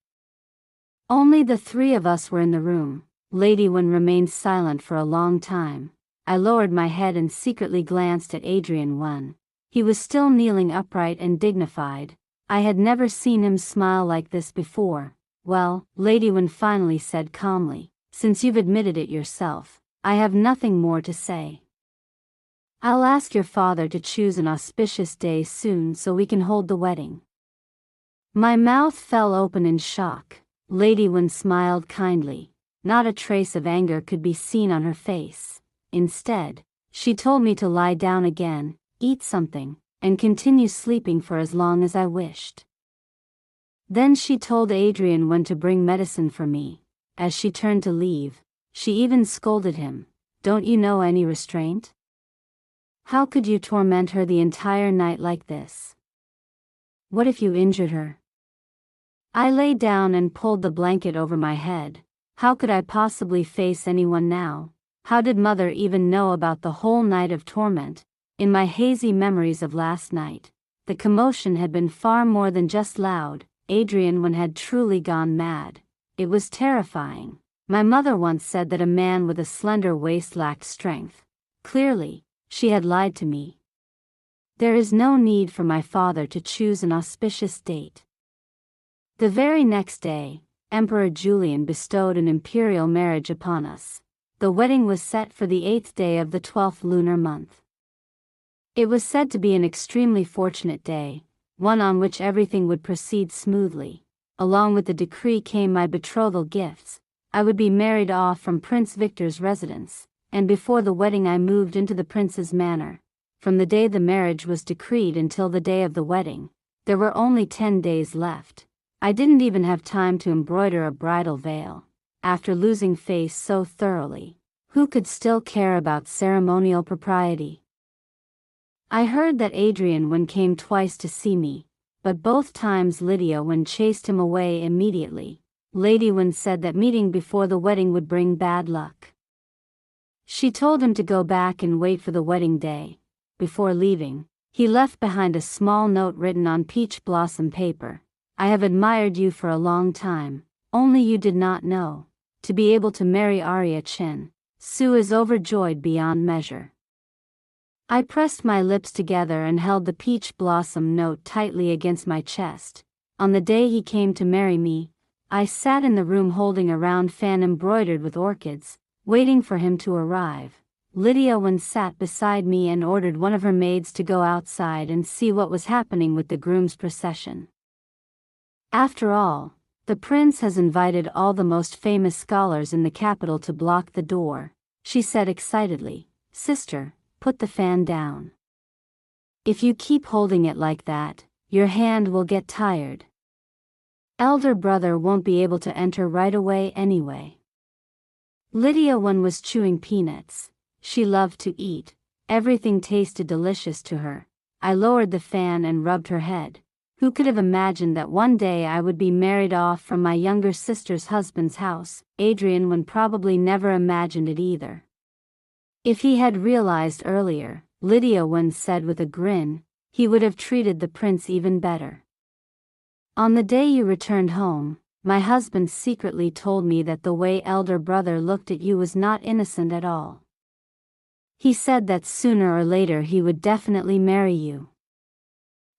Only the three of us were in the room. Lady Wen remained silent for a long time. I lowered my head and secretly glanced at Adrian Wen. He was still kneeling upright and dignified. I had never seen him smile like this before. "Well," Lady Wen finally said calmly, "since you've admitted it yourself, I have nothing more to say. I'll ask your father to choose an auspicious day soon so we can hold the wedding." My mouth fell open in shock. Lady Wen smiled kindly. Not a trace of anger could be seen on her face. Instead, she told me to lie down again, eat something, and continue sleeping for as long as I wished. Then she told Adrian Wen to bring medicine for me. As she turned to leave, she even scolded him. "Don't you know any restraint? How could you torment her the entire night like this? What if you injured her?" I lay down and pulled the blanket over my head. How could I possibly face anyone now? How did Mother even know about the whole night of torment? In my hazy memories of last night, the commotion had been far more than just loud. Adrian Wen had truly gone mad. It was terrifying. My mother once said that a man with a slender waist lacked strength. Clearly, she had lied to me. There is no need for my father to choose an auspicious date. The very next day, Emperor Julian bestowed an imperial marriage upon us. The wedding was set for the 8th day of the 12th lunar month. It was said to be an extremely fortunate day, one on which everything would proceed smoothly. Along with the decree came my betrothal gifts. I would be married off from Prince Victor's residence, and before the wedding I moved into the prince's manor. From the day the marriage was decreed until the day of the wedding, there were only 10 days left. I didn't even have time to embroider a bridal veil. After losing face so thoroughly, who could still care about ceremonial propriety? I heard that Adrian Wen came twice to see me, but both times Lydia Wen chased him away immediately. Lady Wen said that meeting before the wedding would bring bad luck. She told him to go back and wait for the wedding day. Before leaving, he left behind a small note written on peach blossom paper. "I have admired you for a long time, only you did not know. To be able to marry Arya Chen, Sue is overjoyed beyond measure." I pressed my lips together and held the peach blossom note tightly against my chest. On the day he came to marry me, I sat in the room holding a round fan embroidered with orchids, waiting for him to arrive. Lydia Wen sat beside me and ordered one of her maids to go outside and see what was happening with the groom's procession. "After all, the prince has invited all the most famous scholars in the capital to block the door," she said excitedly. "Sister, put the fan down. If you keep holding it like that, your hand will get tired. Elder brother won't be able to enter right away anyway." Lydia Wen was chewing peanuts. She loved to eat. Everything tasted delicious to her. I lowered the fan and rubbed her head. Who could have imagined that one day I would be married off from my younger sister's husband's house? Adrian Wen probably never imagined it either. If he had realized earlier, Lydia Wen said with a grin, he would have treated the prince even better. On the day you returned home, my husband secretly told me that the way elder brother looked at you was not innocent at all. He said that sooner or later he would definitely marry you.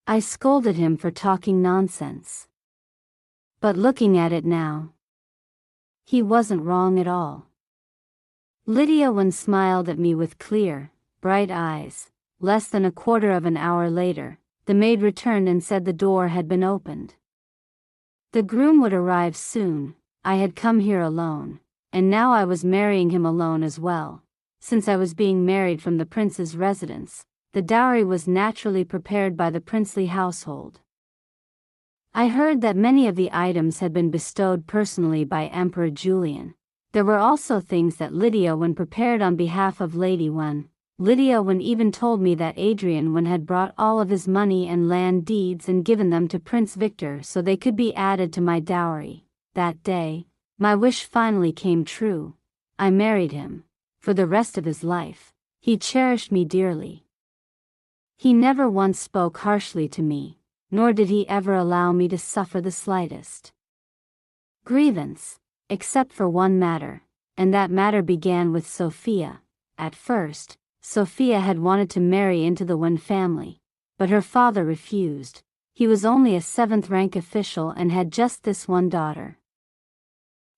I scolded him for talking nonsense. But looking at it now, he wasn't wrong at all. Lydia Wen smiled at me with clear, bright eyes. Less than a quarter of an hour later, the maid returned and said the door had been opened. The groom would arrive soon. I had come here alone, and now I was marrying him alone as well. Since I was being married from the prince's residence, the dowry was naturally prepared by the princely household. I heard that many of the items had been bestowed personally by Emperor Julian. There were also things that Lydia Wen prepared on behalf of Lady Wen. Lydia Wen even told me that Adrian Wen had brought all of his money and land deeds and given them to Prince Victor so they could be added to my dowry. That day, my wish finally came true. I married him. For the rest of his life, he cherished me dearly. He never once spoke harshly to me, nor did he ever allow me to suffer the slightest grievance, except for one matter, and that matter began with Sophia. At first, Sophia had wanted to marry into the Wen family, but her father refused. He was only a 7th rank official and had just this one daughter.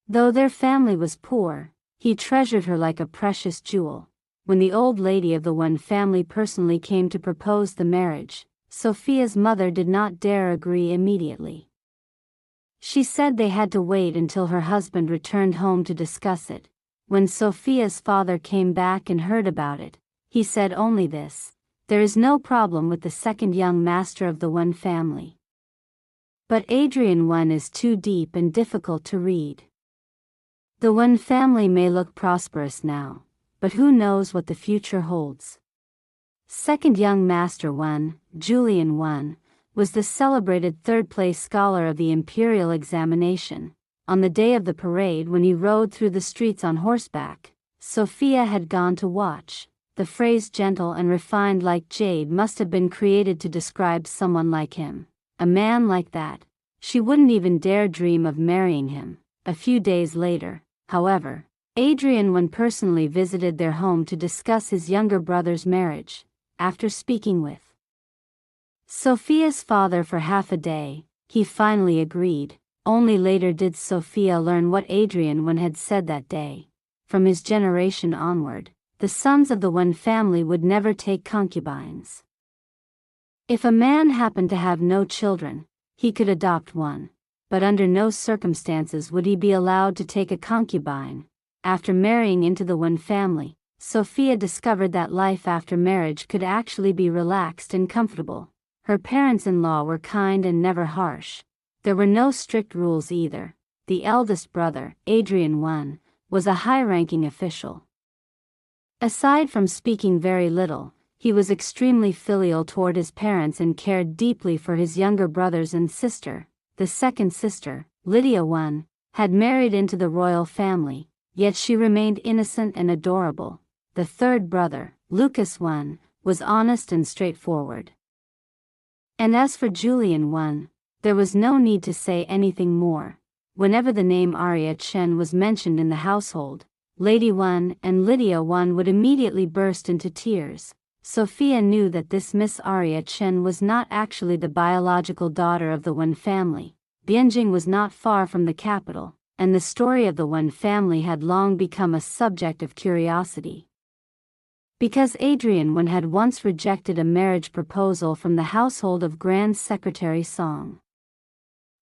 Though their family was poor, he treasured her like a precious jewel. When the old lady of the Wen family personally came to propose the marriage, Sophia's mother did not dare agree immediately. She said they had to wait until her husband returned home to discuss it. When Sophia's father came back and heard about it, he said only this: "There is no problem with the second young master of the Wen family. But Adrian Wen is too deep and difficult to read. The Wen family may look prosperous now, but who knows what the future holds." Second young master Wen, Julian Wen, was the celebrated third-place scholar of the imperial examination. On the day of the parade, when he rode through the streets on horseback, Sophia had gone to watch. The phrase gentle and refined like jade must have been created to describe someone like him. A man like that, she wouldn't even dare dream of marrying him. A few days later, however, Adrian Wen personally visited their home to discuss his younger brother's marriage. After speaking with Sophia's father for half a day, he finally agreed. Only later did Sophia learn what Adrian Wen had said that day. From his generation onward, the sons of the Wen family would never take concubines. If a man happened to have no children, he could adopt one, but under no circumstances would he be allowed to take a concubine. After marrying into the Wen family, Sophia discovered that life after marriage could actually be relaxed and comfortable. Her parents-in-law were kind and never harsh. There were no strict rules either. The eldest brother, Adrian Wen, was a high-ranking official. Aside from speaking very little, he was extremely filial toward his parents and cared deeply for his younger brothers and sister. The second sister, Lydia Wen, had married into the royal family, yet she remained innocent and adorable. The third brother, Lucas Wen, was honest and straightforward. And as for Julian Wen, there was no need to say anything more. Whenever the name Arya Chen was mentioned in the household, Lady Wen and Lydia Wen would immediately burst into tears. Sophia knew that this Miss Arya Chen was not actually the biological daughter of the Wen family. Bianjing was not far from the capital, and the story of the Wen family had long become a subject of curiosity. Because Adrian Wen had once rejected a marriage proposal from the household of Grand Secretary Song.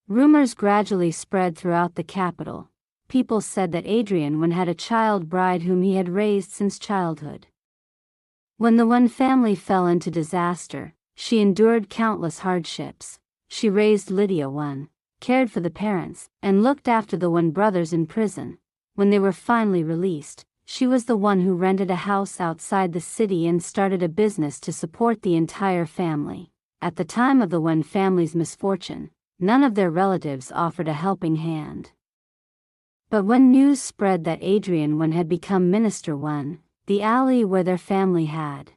Rumors gradually spread throughout the capital. People said that Adrian Wen had a child bride whom he had raised since childhood. When the Wen family fell into disaster, she endured countless hardships. She raised Lydia Wen, cared for the parents, and looked after the Wen brothers in prison. When they were finally released, she was the one who rented a house outside the city and started a business to support the entire family. At the time of the Wen family's misfortune, none of their relatives offered a helping hand. But when news spread that Adrian Wen had become Minister Wen, the alley where their family had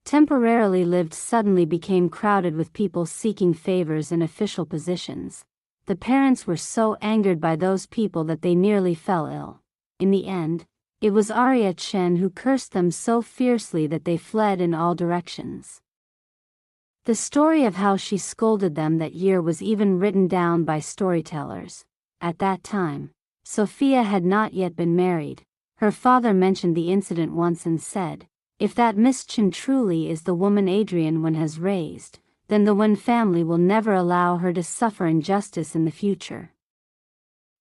temporarily lived suddenly became crowded with people seeking favors and official positions. The parents were so angered by those people that they nearly fell ill. In the end, it was Arya Chen who cursed them so fiercely that they fled in all directions. The story of how she scolded them that year was even written down by storytellers. At that time, Sophia had not yet been married. Her father mentioned the incident once and said, "If that Miss Chen truly is the woman Adrian Wen has raised, then the Wen family will never allow her to suffer injustice in the future."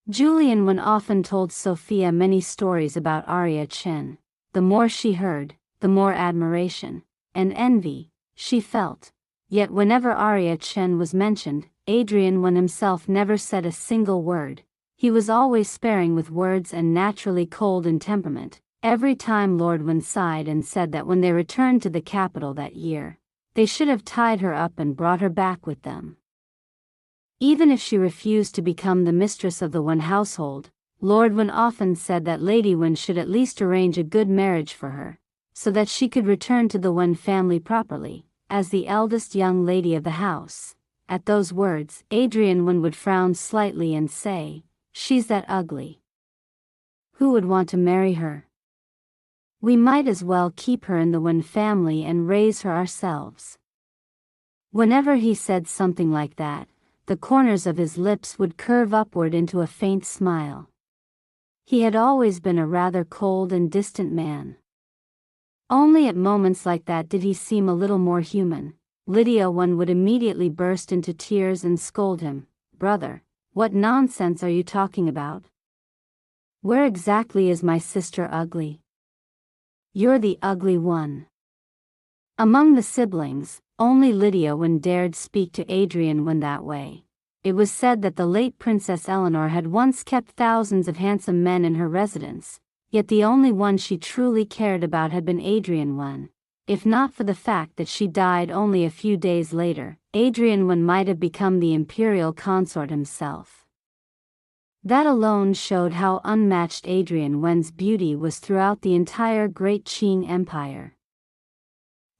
Julian Wen often told Sophia many stories about Arya Chen. The more she heard, the more admiration and envy she felt. Yet whenever Arya Chen was mentioned, Adrian Wen himself never said a single word. He was always sparing with words and naturally cold in temperament. Every time Lord Wen sighed and said that when they returned to the capital that year, they should have tied her up and brought her back with them. Even if she refused to become the mistress of the Wen household, Lord Wen often said that Lady Wen should at least arrange a good marriage for her, so that she could return to the Wen family properly, as the eldest young lady of the house. At those words, Adrian Wen would frown slightly and say, "She's that ugly. Who would want to marry her? We might as well keep her in the Wen family and raise her ourselves." Whenever he said something like that, the corners of his lips would curve upward into a faint smile. He had always been a rather cold and distant man. Only at moments like that did he seem a little more human. Lydia Wen would immediately burst into tears and scold him, "Brother, what nonsense are you talking about? Where exactly is my sister ugly? You're the ugly one." Among the siblings, only Lydia Wen dared speak to Adrian Wen that way. It was said that the late Princess Eleanor had once kept thousands of handsome men in her residence, yet the only one she truly cared about had been Adrian Wen. If not for the fact that she died only a few days later, Adrian Wen might have become the imperial consort himself. That alone showed how unmatched Adrian Wen's beauty was throughout the entire Great Qing Empire.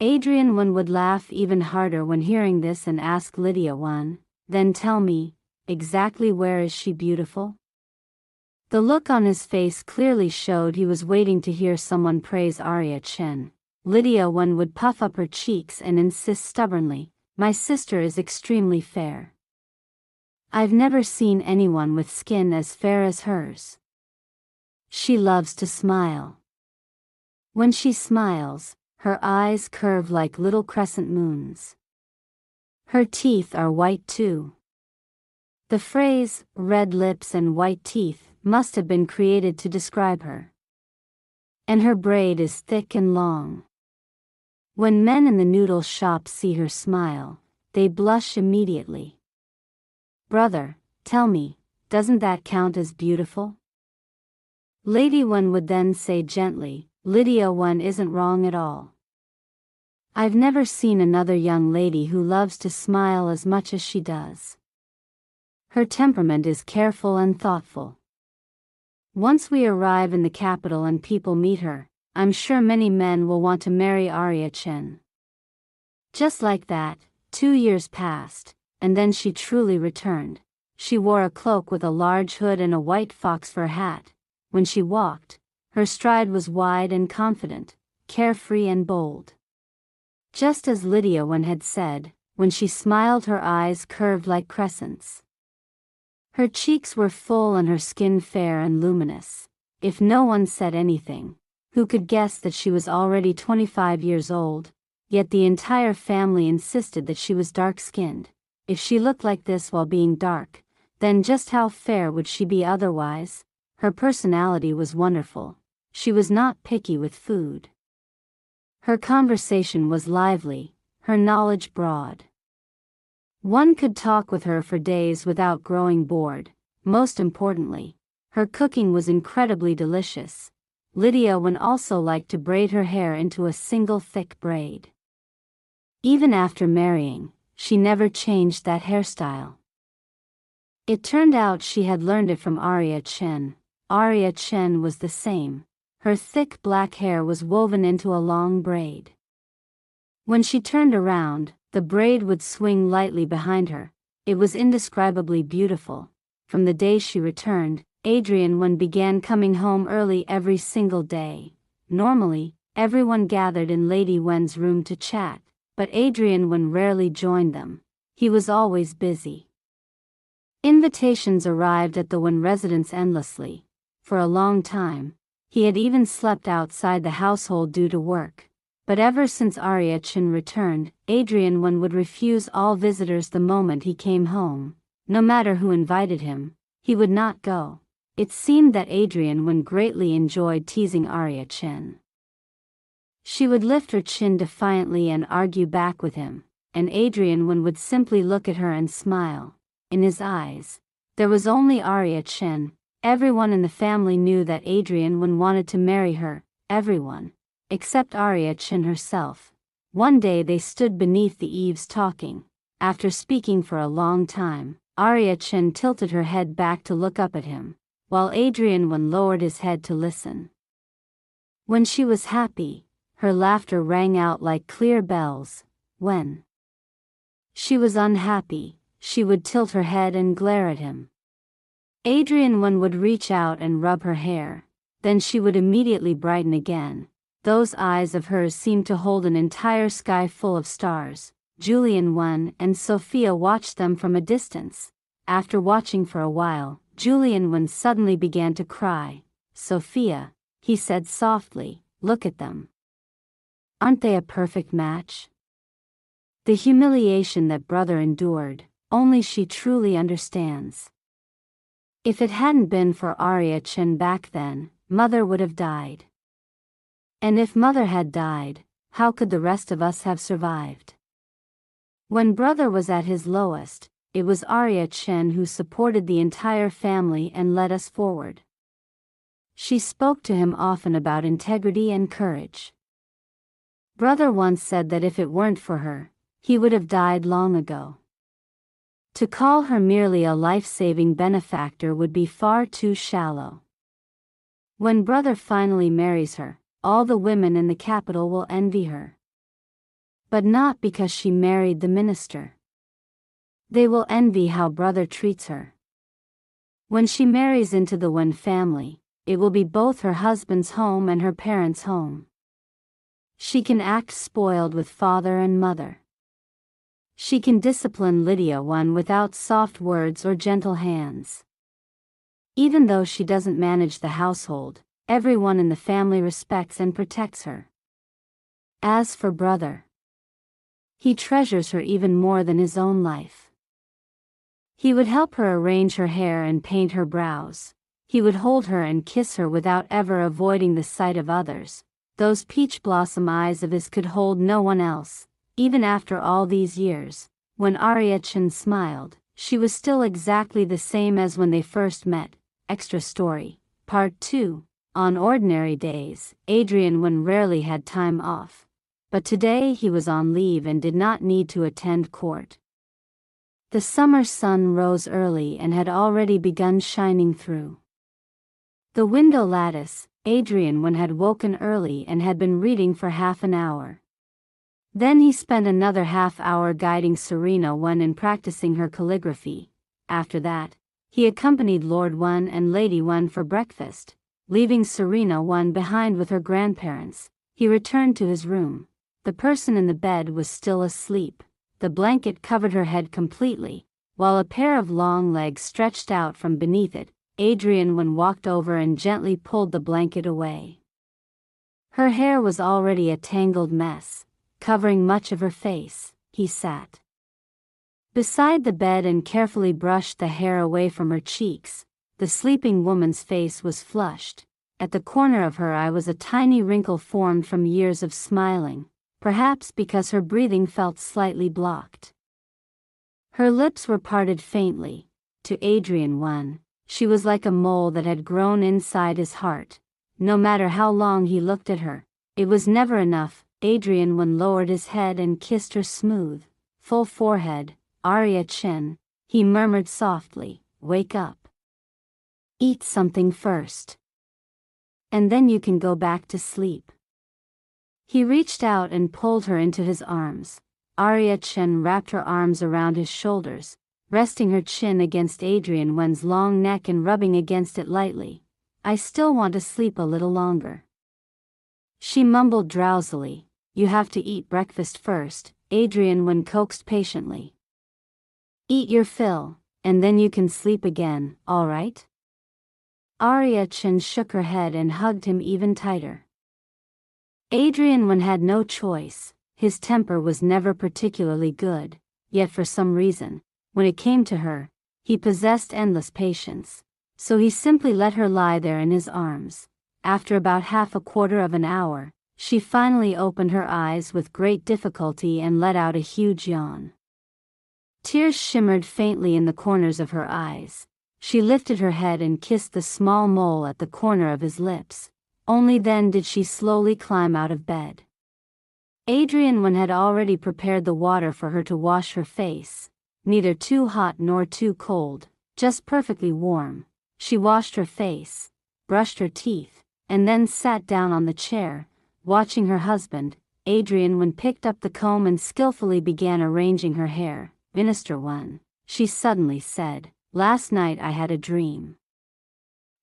Adrian Wen would laugh even harder when hearing this and ask Lydia Wen, "Then tell me, exactly where is she beautiful?" The look on his face clearly showed he was waiting to hear someone praise Arya Chen. Lydia Wen would puff up her cheeks and insist stubbornly, "My sister is extremely fair. I've never seen anyone with skin as fair as hers. She loves to smile. When she smiles, her eyes curve like little crescent moons. Her teeth are white too." The phrase, "red lips and white teeth," must have been created to describe her. "And her braid is thick and long." When men in the noodle shop see her smile, they blush immediately. "Brother, tell me, doesn't that count as beautiful?" Lady Wen would then say gently, "Lydia Wen isn't wrong at all. I've never seen another young lady who loves to smile as much as she does. Her temperament is careful and thoughtful. Once we arrive in the capital and people meet her, I'm sure many men will want to marry Arya Chen." Just like that, 2 years passed, and then she truly returned. She wore a cloak with a large hood and a white fox fur hat. When she walked, her stride was wide and confident, carefree and bold. Just as Lydia Wen had said, when she smiled her eyes curved like crescents. Her cheeks were full and her skin fair and luminous. If no one said anything, who could guess that she was already 25 years old? Yet the entire family insisted that she was dark-skinned. If she looked like this while being dark, then just how fair would she be otherwise? Her personality was wonderful. She was not picky with food. Her conversation was lively, her knowledge broad. One could talk with her for days without growing bored. Most importantly, her cooking was incredibly delicious. Lydia Wen also liked to braid her hair into a single thick braid. Even after marrying, she never changed that hairstyle. It turned out she had learned it from Arya Chen. Arya Chen was the same. Her thick black hair was woven into a long braid. When she turned around, the braid would swing lightly behind her. It was indescribably beautiful. From the day she returned, Adrian began coming home early every single day. Normally, everyone gathered in Lady Wen's room to chat, but Adrian rarely joined them. He was always busy. Invitations arrived at the Wen residence endlessly. For a long time, he had even slept outside the household due to work. But ever since Arya Chin returned, Adrian would refuse all visitors the moment he came home. No matter who invited him, he would not go. It seemed that Adrian greatly enjoyed teasing Arya Chin. She would lift her chin defiantly and argue back with him, and Adrian would simply look at her and smile. In his eyes, there was only Arya Chin. Everyone in the family knew that Adrian wanted to marry her, everyone, except Arya Chin herself. One day they stood beneath the eaves talking. After speaking for a long time, Arya Chin tilted her head back to look up at him, while Adrian lowered his head to listen. When she was happy, her laughter rang out like clear bells. When she was unhappy, she would tilt her head and glare at him. Adrian would reach out and rub her hair, then she would immediately brighten again. Those eyes of hers seemed to hold an entire sky full of stars. Julian and Sophia watched them from a distance. After watching for a while, Julian suddenly began to cry. "Sophia," he said softly, "look at them. Aren't they a perfect match?" The humiliation that brother endured, only she truly understands. If it hadn't been for Arya Chin back then, mother would have died. And if mother had died, how could the rest of us have survived? When brother was at his lowest, it was Arya Chin who supported the entire family and led us forward. She spoke to him often about integrity and courage. Brother once said that if it weren't for her, he would have died long ago. To call her merely a life-saving benefactor would be far too shallow. When brother finally marries her, all the women in the capital will envy her. But not because she married the minister. They will envy how brother treats her. When she marries into the Wen family, it will be both her husband's home and her parents' home. She can act spoiled with father and mother. She can discipline Lydia without soft words or gentle hands. Even though she doesn't manage the household, everyone in the family respects and protects her. As for brother, he treasures her even more than his own life. He would help her arrange her hair and paint her brows. He would hold her and kiss her without ever avoiding the sight of others. Those peach blossom eyes of his could hold no one else. Even after all these years, when Arya Chin smiled, she was still exactly the same as when they first met. Extra story, Part 2. On ordinary days, Adrian rarely had time off. But today he was on leave and did not need to attend court. The summer sun rose early and had already begun shining through the window lattice. Adrian had woken early and had been reading for half an hour. Then he spent another half-hour guiding Serena in practicing her calligraphy. After that, he accompanied Lord and Lady for breakfast, leaving Serena behind with her grandparents. He returned to his room. The person in the bed was still asleep. The blanket covered her head completely, while a pair of long legs stretched out from beneath it. Adrian walked over and gently pulled the blanket away. Her hair was already a tangled mess, covering much of her face. He sat beside the bed and carefully brushed the hair away from her cheeks. The sleeping woman's face was flushed. At the corner of her eye was a tiny wrinkle formed from years of smiling, perhaps because her breathing felt slightly blocked. Her lips were parted faintly. To Adrian, she was like a mole that had grown inside his heart. No matter how long he looked at her, it was never enough. Adrian lowered his head and kissed her smooth, full forehead. "Arya Chin," he murmured softly, "wake up. Eat something first. And then you can go back to sleep." He reached out and pulled her into his arms. Arya Chen wrapped her arms around his shoulders, resting her chin against Adrian Wen's long neck and rubbing against it lightly. I still want to sleep a little longer. She mumbled drowsily. You have to eat breakfast first, Adrian Wen coaxed patiently. Eat your fill, and then you can sleep again, all right? Arya Chen shook her head and hugged him even tighter. Adrian Wen had no choice. His temper was never particularly good, yet for some reason, when it came to her, he possessed endless patience. So he simply let her lie there in his arms. After about half a quarter of an hour, she finally opened her eyes with great difficulty and let out a huge yawn. Tears shimmered faintly in the corners of her eyes. She lifted her head and kissed the small mole at the corner of his lips. Only then did she slowly climb out of bed. Adrian Wen had already prepared the water for her to wash her face. Neither too hot nor too cold, just perfectly warm. She washed her face, brushed her teeth, and then sat down on the chair, watching her husband. Adrian Wen picked up the comb and skillfully began arranging her hair. Minister Wen, she suddenly said, last night I had a dream.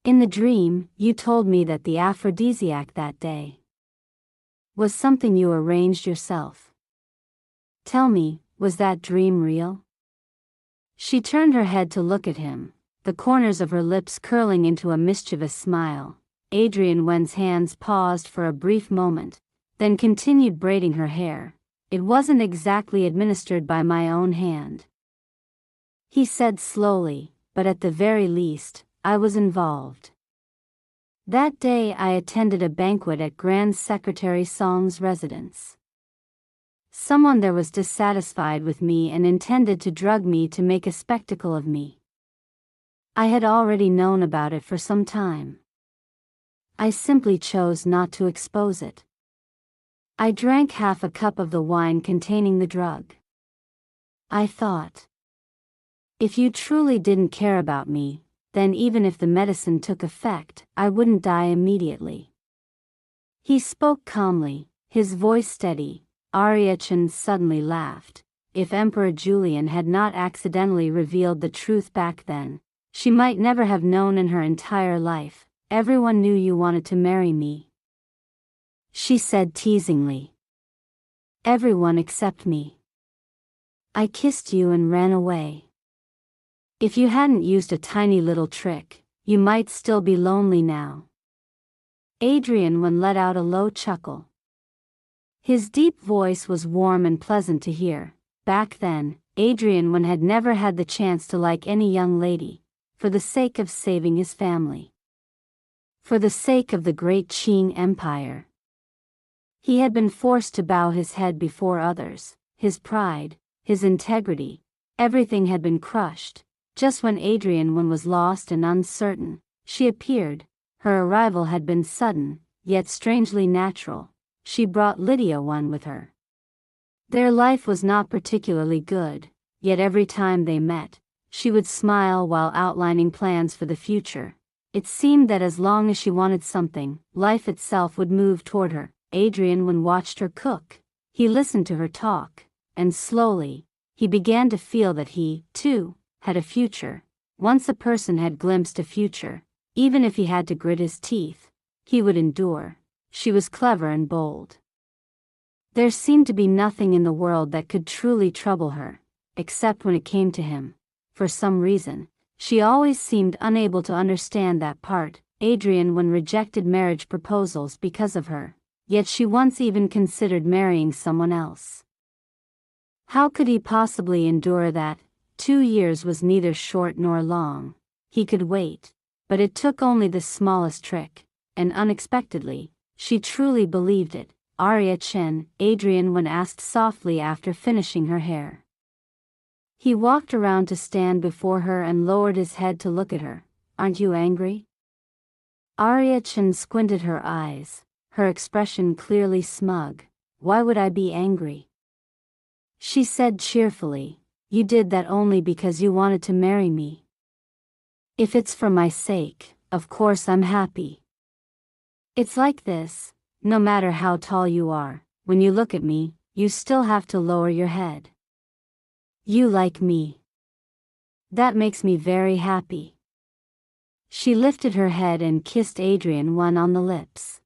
In the dream, you told me that the aphrodisiac that day was something you arranged yourself. Tell me, was that dream real? She turned her head to look at him, the corners of her lips curling into a mischievous smile. Adrian Wen's hands paused for a brief moment, then continued braiding her hair. It wasn't exactly administered by my own hand, he said slowly, but at the very least, I was involved. That day I attended a banquet at Grand Secretary Song's residence. Someone there was dissatisfied with me and intended to drug me to make a spectacle of me. I had already known about it for some time. I simply chose not to expose it. I drank half a cup of the wine containing the drug. I thought, if you truly didn't care about me, then even if the medicine took effect, I wouldn't die immediately. He spoke calmly, his voice steady. Arya Chen suddenly laughed. If Emperor Julian had not accidentally revealed the truth back then, she might never have known in her entire life. Everyone knew you wanted to marry me, she said teasingly. Everyone except me. I kissed you and ran away. If you hadn't used a tiny little trick, you might still be lonely now. Adrian Wen let out a low chuckle. His deep voice was warm and pleasant to hear. Back then, Adrian Wen had never had the chance to like any young lady, for the sake of saving his family. For the sake of the great Qing Empire. He had been forced to bow his head before others. His pride, his integrity, everything had been crushed. Just when Adrian Wen was lost and uncertain, she appeared. Her arrival had been sudden, yet strangely natural. She brought Lydia Wen with her. Their life was not particularly good, yet every time they met, she would smile while outlining plans for the future. It seemed that as long as she wanted something, life itself would move toward her. Adrian Wen watched her cook. He listened to her talk, and slowly, he began to feel that he, too, had a future. Once a person had glimpsed a future, even if he had to grit his teeth, he would endure. She was clever and bold. There seemed to be nothing in the world that could truly trouble her, except when it came to him. For some reason, she always seemed unable to understand that part. Adrian Wen rejected marriage proposals because of her, yet she once even considered marrying someone else. How could he possibly endure that? 2 years was neither short nor long. He could wait, but it took only the smallest trick, and unexpectedly, she truly believed it. Arya Chen, Adrian Wen asked softly after finishing her hair. He walked around to stand before her and lowered his head to look at her. Aren't you angry? Arya Chen squinted her eyes, her expression clearly smug. Why would I be angry? She said cheerfully, you did that only because you wanted to marry me. If it's for my sake, of course I'm happy. It's like this. no matter how tall you are, when you look at me, you still have to lower your head. You like me. That makes me very happy. She lifted her head and kissed Adrian one on the lips.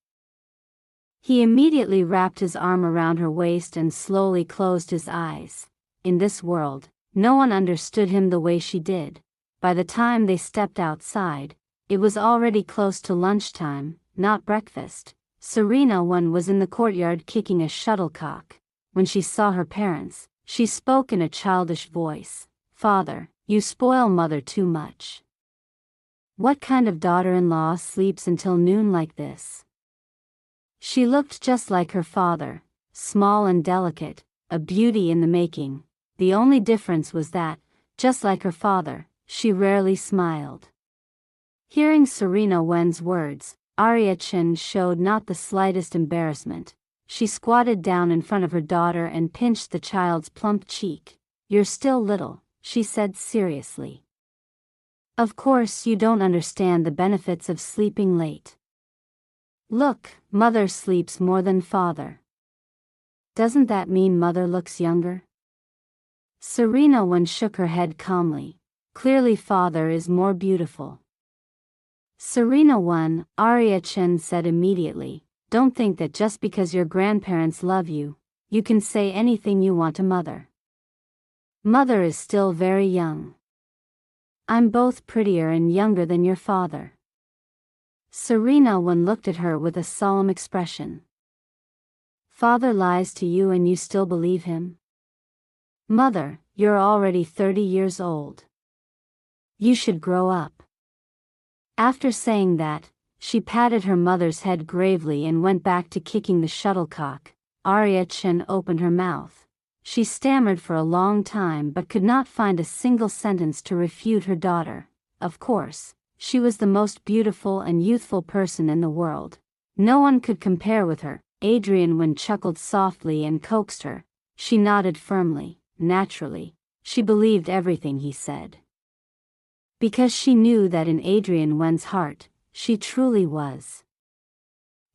He immediately wrapped his arm around her waist and slowly closed his eyes. In this world, no one understood him the way she did. By the time they stepped outside, it was already close to lunchtime, not breakfast. Serena was in the courtyard kicking a shuttlecock. When she saw her parents, she spoke in a childish voice. "Father, you spoil Mother too much. What kind of daughter-in-law sleeps until noon like this?" She looked just like her father, small and delicate, a beauty in the making. The only difference was that, just like her father, she rarely smiled. Hearing Serena Wen's words, Arya Chen showed not the slightest embarrassment. She squatted down in front of her daughter and pinched the child's plump cheek. "You're still little," she said seriously. "Of course you don't understand the benefits of sleeping late. Look, Mother sleeps more than Father. Doesn't that mean Mother looks younger?" Serena shook her head calmly. "Clearly Father is more beautiful." Serena Arya Chen said immediately, "Don't think that just because your grandparents love you, you can say anything you want to Mother. Mother is still very young. I'm both prettier and younger than your father." Serena looked at her with a solemn expression. "Father lies to you and you still believe him? Mother, you're already 30 years old. You should grow up." After saying that, she patted her mother's head gravely and went back to kicking the shuttlecock. Arya Chen opened her mouth. She stammered for a long time but could not find a single sentence to refute her daughter. Of course, she was the most beautiful and youthful person in the world. No one could compare with her. Adrian chuckled softly and coaxed her. She nodded firmly. Naturally, she believed everything he said. Because she knew that in Adrian's heart, she truly was.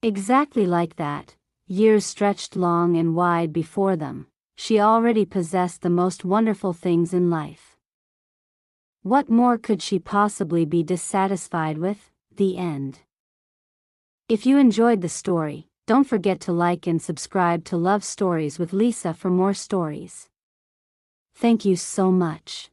Exactly like that, years stretched long and wide before them. She already possessed the most wonderful things in life. What more could she possibly be dissatisfied with? The end. If you enjoyed the story, don't forget to like and subscribe to Love Stories with Lisa for more stories. Thank you so much.